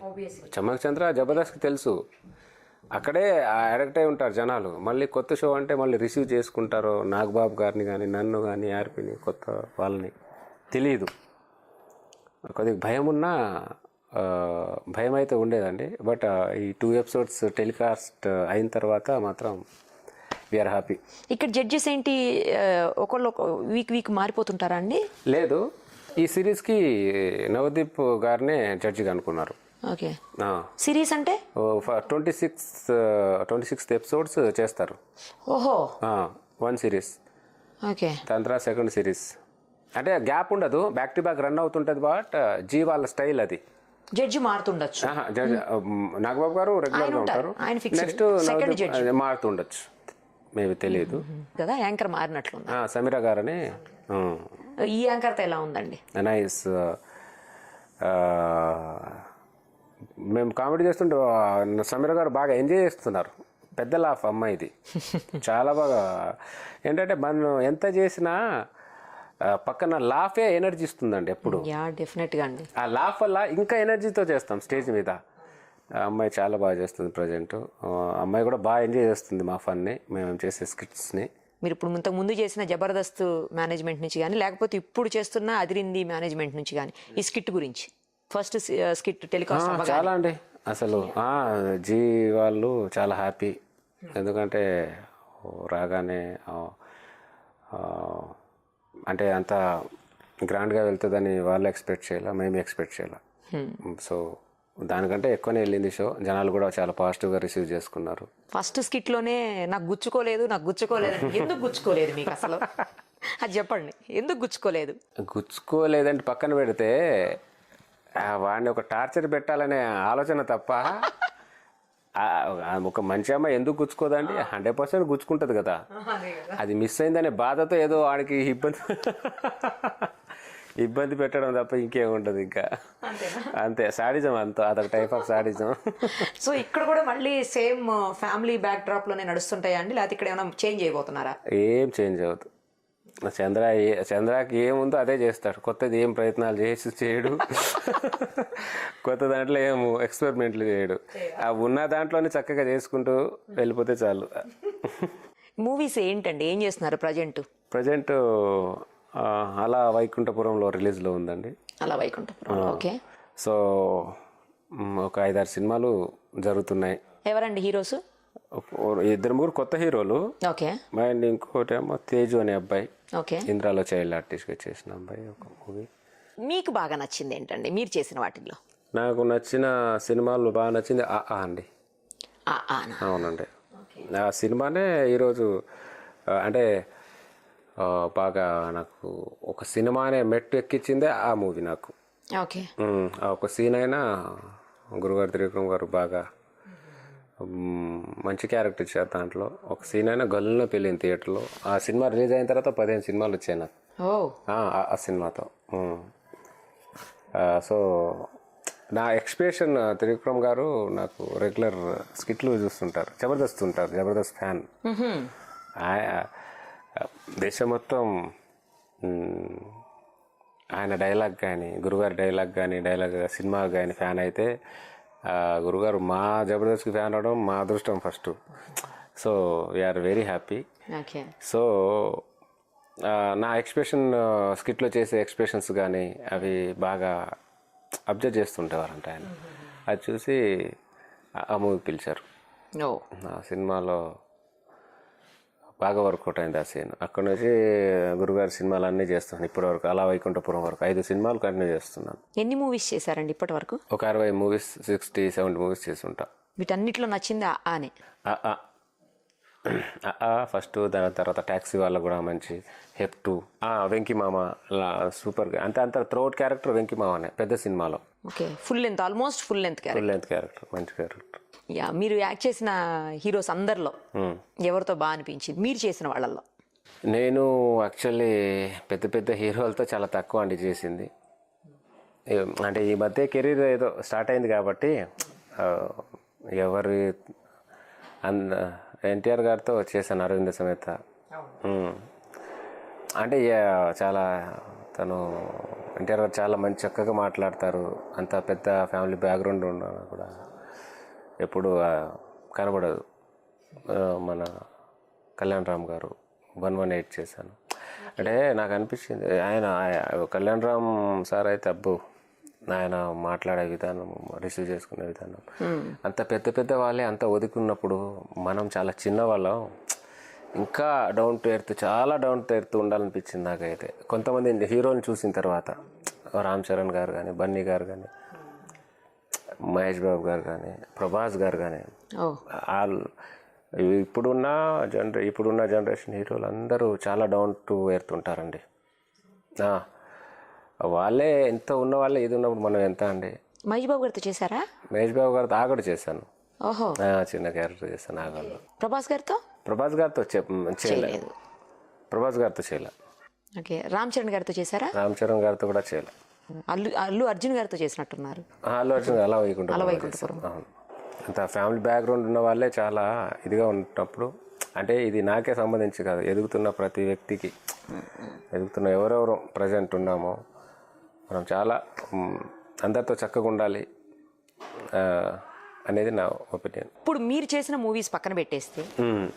S4: చమ్మక్ చంద్ర జబర్దస్త్కి తెలుసు, అక్కడే అడక్ట్ అయి ఉంటారు జనాలు. మళ్ళీ కొత్త షో అంటే మళ్ళీ రిసీవ్ చేసుకుంటారు నాగబాబు గారిని కానీ నన్ను కానీ ఆర్పిని కొత్త వాళ్ళని తెలియదు. కొద్దిగా భయం అయితే ఉండేదండి. బట్ ఈ 2 ఎపిసోడ్స్ టెలికాస్ట్ అయిన తర్వాత మాత్రం వీఆర్ హ్యాపీ.
S3: ఇక్కడ జడ్జెస్ ఏంటి ఒకళ్ళు వీక్ మారిపోతుంటారా అండి?
S4: లేదు, ఈ సిరీస్కి నవదీప్ గారినే జడ్జిగా అనుకున్నారు.
S3: ఓకే. సిరీస్ అంటే
S4: 26 ఎపిసోడ్స్ చేస్తారు.
S3: ఓహో,
S4: 1 సిరీస్.
S3: ఓకే.
S4: దాని తర్వాత సెకండ్ సిరీస్ అంటే గ్యాప్ ఉండదు, బ్యాక్ టు బ్యాక్ రన్ అవుతుంటుంది. బట్ జీ వాళ్ళ స్టైల్ అది.
S3: జడ్జి మారుతుండొచ్చు.
S4: నాగబాబు గారు రెగ్యులర్గా ఉంటారు, నెక్స్ట్ మారుతుండొచ్చు, మేబీ తెలియదు
S3: కదా. యాంకర్ మారినట్లు
S4: సమీరా గారని.
S3: ఈ యాంకర్తో ఎలా ఉందండి?
S4: నైస్. మేము కామెడీ చేస్తుంటే సమీర గారు బాగా ఎంజాయ్ చేస్తున్నారు. పెద్ద లాఫ్ అమ్మాయిది, చాలా బాగా. ఏంటంటే మనం ఎంత చేసినా పక్కన లాఫే ఎనర్జీ ఇస్తుందండి ఎప్పుడు.
S3: డెఫినెట్గా అండి.
S4: ఆ లాఫ్ వల్ల ఇంకా ఎనర్జీతో చేస్తాం స్టేజ్ మీద. అమ్మాయి చాలా బాగా చేస్తుంది ప్రజెంట్. అమ్మాయి కూడా బాగా ఎంజాయ్ చేస్తుంది మా ఫన్ని, మేము చేసే స్కిట్స్ని.
S3: మీరు ఇప్పుడు ఇంతకు ముందు చేసిన జబర్దస్త్ మేనేజ్మెంట్ నుంచి కానీ, లేకపోతే ఇప్పుడు చేస్తున్న అదిరింది మేనేజ్మెంట్ నుంచి కానీ, ఈ స్కిట్ గురించి ఫస్ట్ స్కిట్ టెలికాస్ట్
S4: చాలా అండి అసలు జీ వాళ్ళు చాలా హ్యాపీ. ఎందుకంటే రాగానే అంటే అంత గ్రాండ్గా వెళ్తుందని వాళ్ళు ఎక్స్పెక్ట్ చేయాలి, మేము ఎక్స్పెక్ట్ చేయాలి. సో దానికంటే ఎక్కువనే వెళ్ళింది షో. జనాలు కూడా చాలా పాజిటివ్గా రిసీవ్ చేసుకున్నారు.
S3: ఫస్ట్ స్కిట్లోనే నాకు గుచ్చుకోలేదు ఎందుకు గుచ్చుకోలేదు మీకు అసలు? అది చెప్పండి, ఎందుకు గుచ్చుకోలేదంటే
S4: పక్కన పెడితే వాడిని ఒక టార్చర్ పెట్టాలనే ఆలోచన తప్ప ఒక మంచి అమ్మాయి ఎందుకు గుచ్చుకోదండి? 100% గుచ్చుకుంటుంది కదా. అది మిస్ అయిందనే బాధతో ఏదో వాడికి ఇబ్బంది పెట్టడం తప్ప ఇంకేముంటుంది ఇంకా. అంతే, సాడిజం అంతా, అదొక టైప్ ఆఫ్ సాడిజం.
S3: సో ఇక్కడ కూడా మళ్ళీ సేమ్ ఫ్యామిలీ బ్యాక్ డ్రాప్ లోనే నడుస్తుంటాయా అండి, లేకపోతే ఇక్కడ ఏమైనా చేంజ్ అయిపోతున్నారా?
S4: ఏం చేంజ్ అవ్వదు. చంద్రకి ఏముందో అదే చేస్తాడు. కొత్తది ఏం ప్రయత్నాలు చేయడు. కొత్త దాంట్లో ఏం ఎక్స్పెరిమెంట్లు చేయడు. ఆ ఉన్న దాంట్లోనే చక్కగా చేసుకుంటూ వెళ్ళిపోతే చాలు.
S3: మూవీస్ ఏంటండి, ఏం చేస్తున్నారు ప్రజెంట్?
S4: అలా వైకుంఠపురంలో రిలీజ్లో ఉందండి.
S3: అలా వైకుంఠపురం, ఓకే.
S4: సో ఒక 5-6 సినిమాలు జరుగుతున్నాయి.
S3: ఎవరండి హీరోస్?
S4: 2-3 కొత్త హీరోలు.
S3: ఓకే.
S4: అండ్ ఇంకోటి ఏమో తేజు అనే అబ్బాయి,
S3: ఓకే.
S4: ఇంద్రాలో చైల్డ్ ఆర్టిస్ట్గా చేసిన అబ్బాయి ఒక మూవీ.
S3: మీకు బాగా నచ్చింది ఏంటండి మీరు చేసిన వాటిల్లో?
S4: నాకు నచ్చిన సినిమాలు బాగా నచ్చింది అండి. అవునండి, ఆ సినిమానే ఈరోజు అంటే బాగా నాకు ఒక సినిమానే మెట్టు ఎక్కించిందే ఆ మూవీ నాకు.
S3: ఓకే.
S4: ఒక సీన్ అయినా గురుగారు త్రివిక్రమ్ గారు బాగా మంచి క్యారెక్టర్ ఇచ్చారు దాంట్లో. ఒక సీన్ అయినా గల్లులో పెళ్ళింది థియేటర్లో. ఆ సినిమా రిలీజ్ అయిన తర్వాత 15 సినిమాలు వచ్చాయి నాకు ఆ సినిమాతో. సో నా ఎక్స్పెక్టేషన్, త్రివిక్రమ్ గారు నాకు రెగ్యులర్ స్కిట్లు చూస్తుంటారు, జబర్దస్త్ ఫ్యాన్. దేశం మొత్తం ఆయన డైలాగ్ కానీ, గురుగారి డైలాగ్ కానీ, సినిమా కానీ ఫ్యాన్ అయితే, గురుగారు మా జబర్దస్త్కి ఫ్యాన్ అవడం మా అదృష్టం first. So we are very happy. So నా ఎక్స్ప్రెషన్, స్కిట్లో చేసే ఎక్స్ప్రెషన్స్ కానీ అవి బాగా అబ్జర్వ్ చేస్తుంటేవారంట ఆయన. అది చూసి ఆ మూవీ పిలిచారు. ఆ సినిమాలో బాగా వర్కౌట్ అయింది ఆ సీన్. అక్కడ నుంచి గురుగారి సినిమాలు అన్నీ చేస్తున్నాను ఇప్పటివరకు. అలా వైకుంఠపురం వరకు 5 సినిమాలు కంటిన్యూ చేస్తున్నాను.
S3: ఎన్ని మూవీస్ చేశారండి ఇప్పటి వరకు?
S4: ఒక 60 మూవీస్, 60-70 మూవీస్ చేసి ఉంటా.
S3: వీటన్నిటిలో నచ్చింది ఆనే?
S4: ఫస్ట్, దాని తర్వాత ట్యాక్సీ వాళ్ళ కూడా మంచి. హెప్ 2, వెంకీ మామ సూపర్గా. అంత త్రోట్ క్యారెక్టర్ వెంకీ మామనే పెద్ద సినిమాలో.
S3: Okay. Almost full length
S4: character, మంచి క్యారెక్టర్.
S3: మీరు యాక్ట్ చేసిన హీరోస్ అందరిలో ఎవరితో బాగా అనిపించింది మీరు చేసిన వాళ్ళల్లో?
S4: నేను యాక్చువల్లీ పెద్ద హీరోలతో చాలా తక్కువ అండి చేసింది. అంటే ఈ మధ్య కెరీర్ ఏదో స్టార్ట్ అయింది కాబట్టి ఎన్టీఆర్ గారితో చేశాను, అరవింద సమేత. అంటే చాలా ఎన్టీఆర్ గారు చాలా మంచి చక్కగా మాట్లాడతారు. అంత పెద్ద ఫ్యామిలీ బ్యాక్గ్రౌండ్ ఉన్నాను కూడా ఎప్పుడు కనబడదు. మన కళ్యాణ్ రామ్ గారు 118 చేశాను. అంటే నాకు అనిపించింది కళ్యాణ్ రామ్ సార్ అయితే ఆయన మాట్లాడే విధానం, రిసీవ్ చేసుకునే విధానం, అంత పెద్ద వాళ్ళే అంత ఒదుకున్నప్పుడు మనం చాలా చిన్నవాళ్ళం, ఇంకా చాలా డౌన్ టు ఎర్త్ ఉండాలనిపించింది నాకైతే. కొంతమంది హీరోని చూసిన తర్వాత రామ్ చరణ్ గారు కానీ, బన్నీ గారు కానీ, మహేష్ బాబు గారు కానీ, ప్రభాస్ గారు కానీ, ఇప్పుడున్న జనరేషన్ హీరోలు అందరూ చాలా డౌన్ టు ఎర్త్ ఉంటారండి. వాళ్ళే ఎంత ఉన్న వాళ్ళే ఇది ఉన్నప్పుడు మనం ఎంత అండి.
S3: మహేష్ బాబు గారితో చేశారా?
S4: మహేష్ బాబు గారితో ఆగడు చేశాను.
S3: ఓహో.
S4: చిన్న క్యారెక్టర్ చేశాను ఆగల్లో.
S3: ప్రభాస్ గారితో
S4: చేయలేదు. ప్రభాస్ గారితో చేయలే.
S3: ఓకే. రామ్ చరణ్ గారితో చేశారా?
S4: రామ్ చరణ్ గారితో కూడా చేయలే.
S3: అల్లు అర్జున్ గారితో చేసినట్టున్నారు.
S4: అల్లు అర్జున్ అలా వైకుంఠపురం. అంత ఫ్యామిలీ బ్యాక్గ్రౌండ్ ఉన్న వాళ్ళే చాలా ఇదిగా ఉన్నప్పుడు, అంటే ఇది నాకే సంబంధించి కాదు, ఎదుగుతున్న ప్రతి వ్యక్తికి, ఎదుగుతున్న ఎవరెవరు ప్రజెంట్ ఉన్నామో మనం చాలా అందరితో చక్కగా ఉండాలి అనేది నా ఒపీనియన్.
S3: ఇప్పుడు మీరు చేసిన మూవీస్ పక్కన పెట్టేస్తే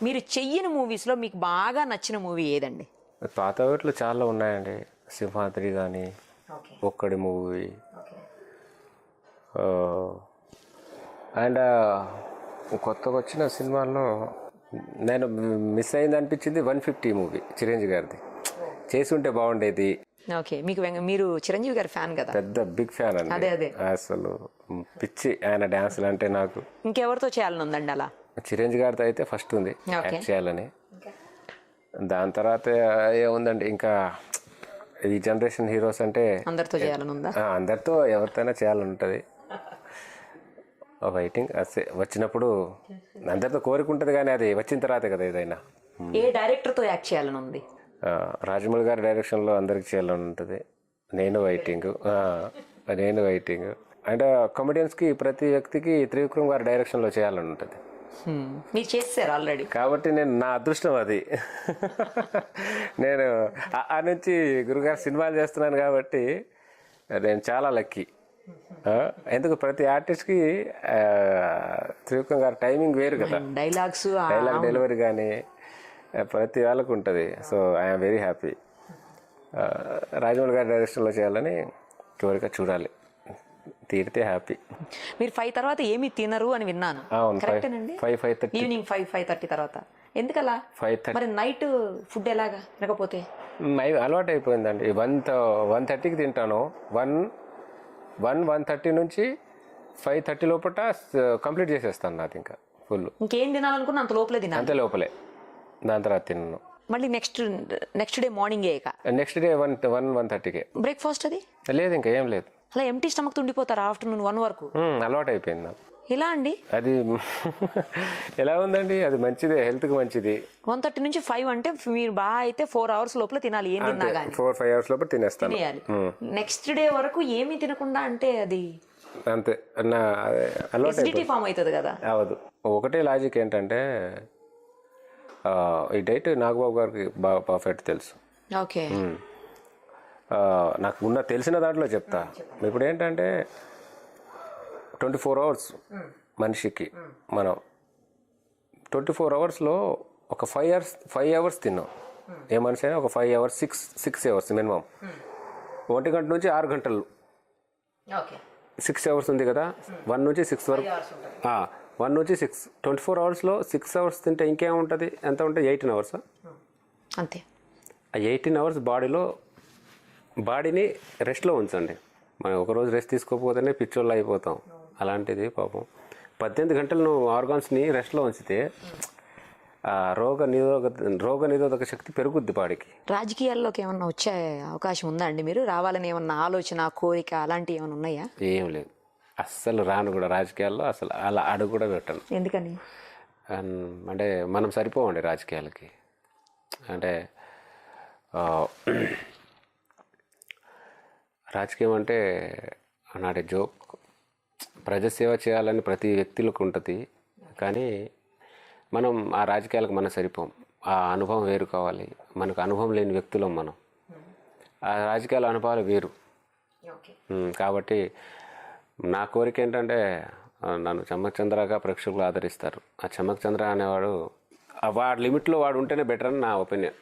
S3: మీరు చెయ్యని మూవీస్లో మీకు బాగా నచ్చిన మూవీ ఏదండి?
S4: పాత వాటిలో చాలా ఉన్నాయండి. సింహాద్రి కానీ, ఒక్కడి మూవీ, అండ్ కొత్తగా వచ్చిన సినిమాల్లో నేను మిస్ అయింది అనిపించింది 150 మూవీ, చిరంజీవి గారిది. చేసి ఉంటే బాగుండేది.
S3: ఓకే. మీరు చిరంజీవి గారి ఫ్యాన్ కదా?
S4: పెద్ద బిగ్ ఫ్యాన్ అండి.
S3: అదే
S4: అసలు పిచ్చి ఆయన డ్యాన్సులు అంటే. నాకు
S3: ఇంకెవరితో చేయాలని ఉందండి అలా?
S4: చిరంజీవి గారితో అయితే ఫస్ట్ ఉంది యాక్ట్ చేయాలని. దాని తర్వాత ఏముందండి, ఇంకా ఈ జనరేషన్ హీరోస్ అంటే
S3: అందరితో చేయాలని ఉందా?
S4: అందరితో ఎవరితోనైనా చేయాలని ఉంటుంది. వెయిటింగ్ వచ్చినప్పుడు అందరితో కోరిక ఉంటుంది, కానీ అది వచ్చిన తర్వాతే కదా ఏదైనా.
S3: ఏ డైరెక్టర్తో యాక్ట్ చేయాలని ఉంది?
S4: రాజమౌళి గారి డైరెక్షన్లో అందరికి చేయాలని ఉంటుంది. నేను వెయిటింగ్ అంటే కామెడియన్స్కి ప్రతి వ్యక్తికి త్రివిక్రమ్ గారి డైరెక్షన్లో చేయాలని ఉంటుంది.
S3: మీరు చేస్తారు ఆల్రెడీ
S4: కాబట్టి నా అదృష్టం అది. నేను ఆ నుంచి గురుగారు సినిమాలు చేస్తున్నాను కాబట్టి నేను చాలా లక్కీ. ఎందుకు ప్రతి ఆర్టిస్ట్కి త్రివిక్రమ్ గారి టైమింగ్ వేరు కదా, డైలాగ్ డెలివరీ కానీ ప్రతి వాళ్ళకు ఉంటుంది. So I'm very happy. Rajamouli గారి డైరెక్షన్లో చేయాలని కోరిక, చూడాలి, తీరితే హ్యాపీ.
S3: మీరు 5 తర్వాత ఏమి తినరు అని విన్నాను.
S4: అవును,
S3: 5:30 ఈవినింగ్ 5:30 తర్వాత ఎందుకలా?
S4: 5:30
S3: మరి నైట్ ఫుడ్ ఎలాగా తినకపోతే?
S4: అలవాటు అయిపోయిందండి. 1:30కి తింటాను. 1:30 నుంచి 5:30 లోపల కంప్లీట్ చేసేస్తాను. నాది ఇంకా ఫుల్.
S3: ఇంకేం తినాలనుకున్నా అంత లోపలే తినాలి.
S4: అంతే లోపలే, దాని తర్వాత తిన్నాను.
S3: మళ్ళీ next day morning
S4: next day 1:30కే
S3: బ్రేక్ఫాస్ట్. అది
S4: లేదు, ఇంకా ఏం లేదు.
S3: అలా ఎంటీ స్టమక్ ఉండిపోతారు ఆఫ్టర్నూన్ 1 వరకు?
S4: అలవాటు అయిపోయింది నాకు.
S3: ఇలా అండి?
S4: అది ఎలా ఉందండి, అది మంచిదే, హెల్త్కి మంచిది.
S3: 1:30 నుంచి 5 అంటే మీరు బాగా అయితే 4 hours లోపల తినాలి. ఏం తిన్నా కానీ
S4: 4-5 hours లోపల తినేస్తాను.
S3: నెక్స్ట్ డే వరకు ఏమీ తినకుండా అంటే అది
S4: అంతే, నా అలవాటు
S3: ఫామ్ అవుతుంది కదా.
S4: అవదు. ఒకటే లాజిక్ ఏంటంటే ఈ డైట్ నాగబాబు గారికి బాగా పర్ఫెక్ట్ తెలుసు.
S3: ఓకే.
S4: నాకు తెలిసిన దాంట్లో చెప్తా. ఇప్పుడు ఏంటంటే 24 hours మనిషికి, మనం 24 hoursలో ఒక 5 hours తిన్నాం. ఏ మనిషి అయినా ఒక 5 hours, 6 hours మినిమం. 1 గంట నుంచి 6 గంటలు 6 hours ఉంది కదా. 1 నుంచి 6 వరకు, 1 నుంచి 6, 24 hoursలో 6 hours తింటే ఇంకేముంటుంది? ఎంత ఉంటుంది? 18 hours
S3: అంతే.
S4: ఆ 18 hours బాడీని రెస్ట్లో ఉంచండి. మనం ఒకరోజు రెస్ట్ తీసుకోకపోతేనే పిచ్చోళ్ళు అయిపోతాం. అలాంటిది పాపం 18 గంటలు నువ్వు ఆర్గాన్స్ని రెస్ట్లో ఉంచితే రోగ నిరోధక శక్తి పెరుగుద్ది బాడీకి.
S3: రాజకీయాల్లోకి ఏమన్నా వచ్చే అవకాశం ఉందా అండి? మీరు రావాలని ఏమన్నా ఆలోచన, కోరిక అలాంటివి ఏమైనా ఉన్నాయా?
S4: ఏం లేదు, అస్సలు రాను కూడా రాజకీయాల్లో. అసలు అలా అడుగు కూడా పెట్టను.
S3: ఎందుకని?
S4: అంటే మనం సరిపోవండి రాజకీయాలకి. అంటే రాజకీయం అంటే నాటి జోక్. ప్రజాసేవ చేయాలని ప్రతి వ్యక్తులకు ఉంటుంది, కానీ మనం ఆ రాజకీయాలకు మనం సరిపోం. ఆ అనుభవం వేరు కావాలి. మనకు అనుభవం లేని వ్యక్తులం మనం. ఆ రాజకీయాల అనుభవాలు వేరు. కాబట్టి నా కోరిక ఏంటంటే నన్ను చమ్మక్ చంద్రగా ప్రేక్షకులు ఆదరిస్తారు. ఆ చమ్మక్ చంద్ర అనేవాడు వాడి లిమిట్లో వాడు ఉంటేనే బెటర్ అని నా ఒపీనియన్.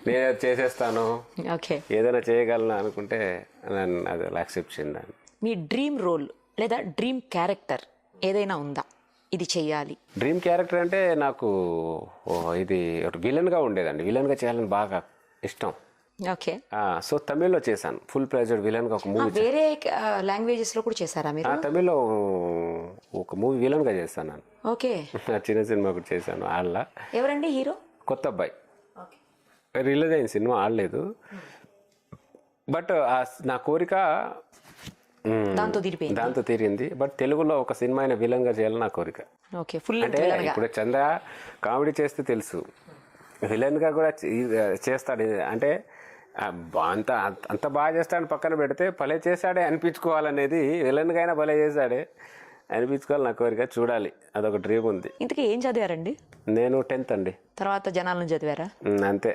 S4: నేను చేసేస్తాను, ఏదైనా చేయగలను అనుకుంటే నేను అది యాక్సెప్ట్ చేయండి.
S3: మీ డ్రీమ్ రోల్ లేదా డ్రీమ్ క్యారెక్టర్ ఏదైనా ఉందా? ఇది చెయ్యాలి.
S4: డ్రీమ్ క్యారెక్టర్ అంటే నాకు ఇది విలన్గా ఉండేదండి. విలన్గా చేయాలని బాగా ఇష్టం.
S3: ఓకే.
S4: సో తమిళ్లో చేశాను ఫుల్ ప్లేజర్ విలన్గా ఒక మూవీ.
S3: వేరే లాంగ్వేజెస్ లో కూడా చేశారా మీరు?
S4: తమిళ్లో ఒక మూవీ విలన్గా చేశాను నేను.
S3: ఓకే.
S4: చిన్న సినిమా కూడా చేశాను. ఆళ్ళ
S3: ఎవరండి హీరో?
S4: కొత్త అబ్బాయి. రిలీజ్ అయిన సినిమా ఆడలేదు, బట్ నా కోరిక దాంతో తీరింది. బట్ తెలుగులో ఒక సినిమా అయిన విలన్గా చేయాలని నా కోరిక. అంటే ఇప్పుడు చంద్ర కామెడీ చేస్తే తెలుసు, విలన్గా కూడా చేస్తాడు. అంటే అంత బాగా చేస్తాడని పక్కన పెడితే భలే చేశాడే అనిపించుకోవాలనేది, విలన్గా అయినా భలే చేశాడే అనిపించుకోవాలి నా కోరిక. చూడాలి, అదొక డ్రీమ్ ఉంది.
S3: ఇంతకీ ఏం చదివారండి?
S4: నేను 10th అండి.
S3: తర్వాత జనాలను చదివారా?
S4: అంతే,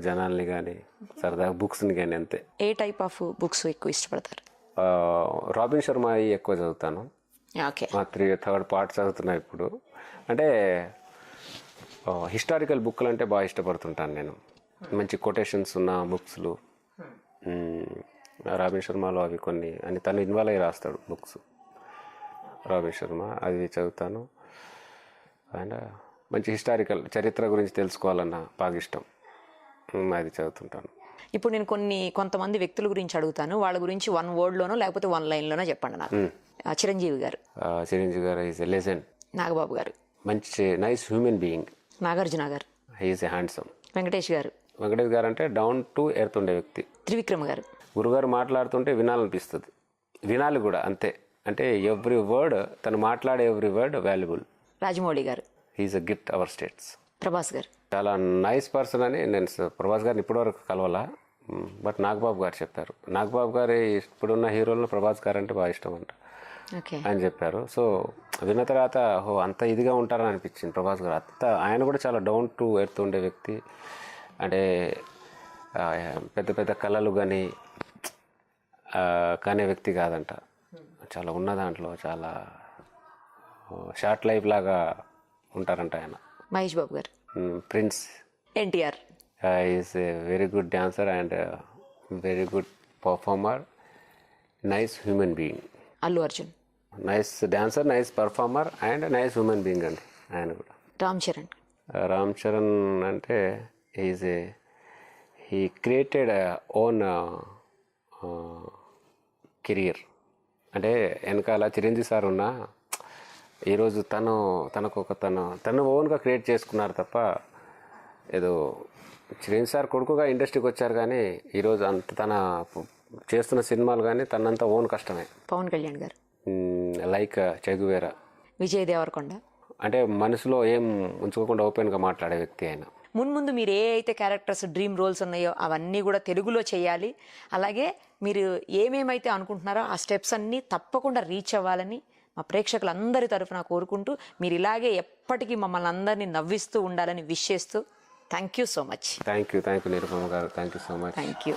S4: జనాల్ని కానీ సరదాగా బుక్స్ని కానీ అంతే.
S3: ఏ టైప్ ఆఫ్ బుక్స్ ఎక్కువ ఇష్టపడతారు?
S4: రాబిన్ శర్మ ఎక్కువ చదువుతాను. మా 3rd part చదువుతున్నా ఇప్పుడు. అంటే హిస్టారికల్ బుక్లు అంటే బాగా ఇష్టపడుతుంటాను నేను. మంచి కొటేషన్స్ ఉన్న బుక్స్లు. రాబిన్ శర్మలో అవి కొన్ని అని తను ఇన్వాల్వ్ అయ్యి రాస్తాడు బుక్స్. రాబిన్ శర్మ అవి చదువుతాను. అండ్ మంచి హిస్టారికల్ చరిత్ర గురించి తెలుసుకోవాలన్న బాగా ఇష్టం, అది చదువుతుంటాను.
S3: ఇప్పుడు నేను కొంతమంది వ్యక్తుల గురించి అడుగుతాను. వాళ్ళ గురించి 1 word లోనో లేకపోతే 1 line లోనో చెప్పండి నాకు. చిరంజీవి గారు.
S4: చిరంజీవి గారు ఈజ్ ఎ లెజెండ్.
S3: నాగబాబు గారు.
S4: మంచి నైస్ హ్యూమన్ బీయింగ్.
S3: నాగార్జున గారు.
S4: He is a handsome.
S3: Venkatesh గారు.
S4: వెంకటేష్ గారు అంటే డౌన్ టు ఎర్త్ ఉండే వ్యక్తి.
S3: త్రివిక్రమ్ గారు.
S4: గురుగారు మాట్లాడుతుంటే వినాలనిపిస్తుంది, వినాలి కూడా అంతే. అంటే ఎవ్రీ వర్డ్, తను మాట్లాడే ఎవ్రీ వర్డ్ వాల్యుబుల్.
S3: రాజమౌళి గారు.
S4: He is a gift our states.
S3: Prabhas గారు.
S4: చాలా నైస్ పర్సన్ అని నేను ప్రభాస్ గారిని ఇప్పటివరకు కలవాలా, బట్ నాగబాబు గారు చెప్పారు. నాగబాబు గారి ఇప్పుడున్న హీరోల్లో ప్రభాస్ గారు అంటే బాగా ఇష్టం అంట
S3: ఓకే.
S4: అని చెప్పారు. సో విన్న తర్వాత అంత ఇదిగా ఉంటారని అనిపించింది ప్రభాస్ గారు. ఆయన కూడా చాలా డౌన్ టు ఎర్త్ ఉండే వ్యక్తి. అంటే పెద్ద పెద్ద కళలు కానీ కానే వ్యక్తి కాదంట. చాలా ఉన్న దాంట్లో చాలా షార్ట్ లైఫ్ లాగా ఉంటారంట ఆయన.
S3: మహేష్ బాబు గారు.
S4: Prince.
S3: NTR.
S4: Is a very good dancer and very good performer, nice human being.
S3: Allu Arjun.
S4: Nice dancer, nice performer and nice human being అండి ఆయన కూడా.
S3: రామ్ చరణ్.
S4: రామ్ చరణ్ అంటే హీ క్రియేటెడ్ ఓన్ కెరియర్. అంటే వెనకాల చిరంజీవి సార్ ఉన్న ఈరోజు తను ఓన్గా క్రియేట్ చేసుకున్నారు తప్ప, ఏదో చిరంజీవి సార్ కొడుకుగా ఇండస్ట్రీకి వచ్చారు కానీ ఈరోజు అంత తన చేస్తున్న సినిమాలు కానీ తనంతా ఓన్ కష్టమే.
S3: పవన్ కళ్యాణ్ గారు.
S4: లైక్ చెగువేరా.
S3: విజయ్ దేవరకొండ.
S4: అంటే మనసులో ఏం ఉంచుకోకుండా ఓపెన్గా మాట్లాడే వ్యక్తి ఆయన.
S3: ముందు మీరు ఏ అయితే క్యారెక్టర్స్ డ్రీమ్ రోల్స్ ఉన్నాయో అవన్నీ కూడా తెలుగులో చేయాలి. అలాగే మీరు ఏమేమైతే అనుకుంటున్నారో ఆ స్టెప్స్ అన్నీ తప్పకుండా రీచ్ అవ్వాలని మా ప్రేక్షకులందరి తరఫున కోరుకుంటూ, మీరు ఇలాగే ఎప్పటికీ మమ్మల్ని అందరినీ నవ్విస్తూ ఉండాలని విష్ చేస్తూ thank you so much.
S4: Thank you Nirupama గారు. Thank you so much.
S3: Thank you.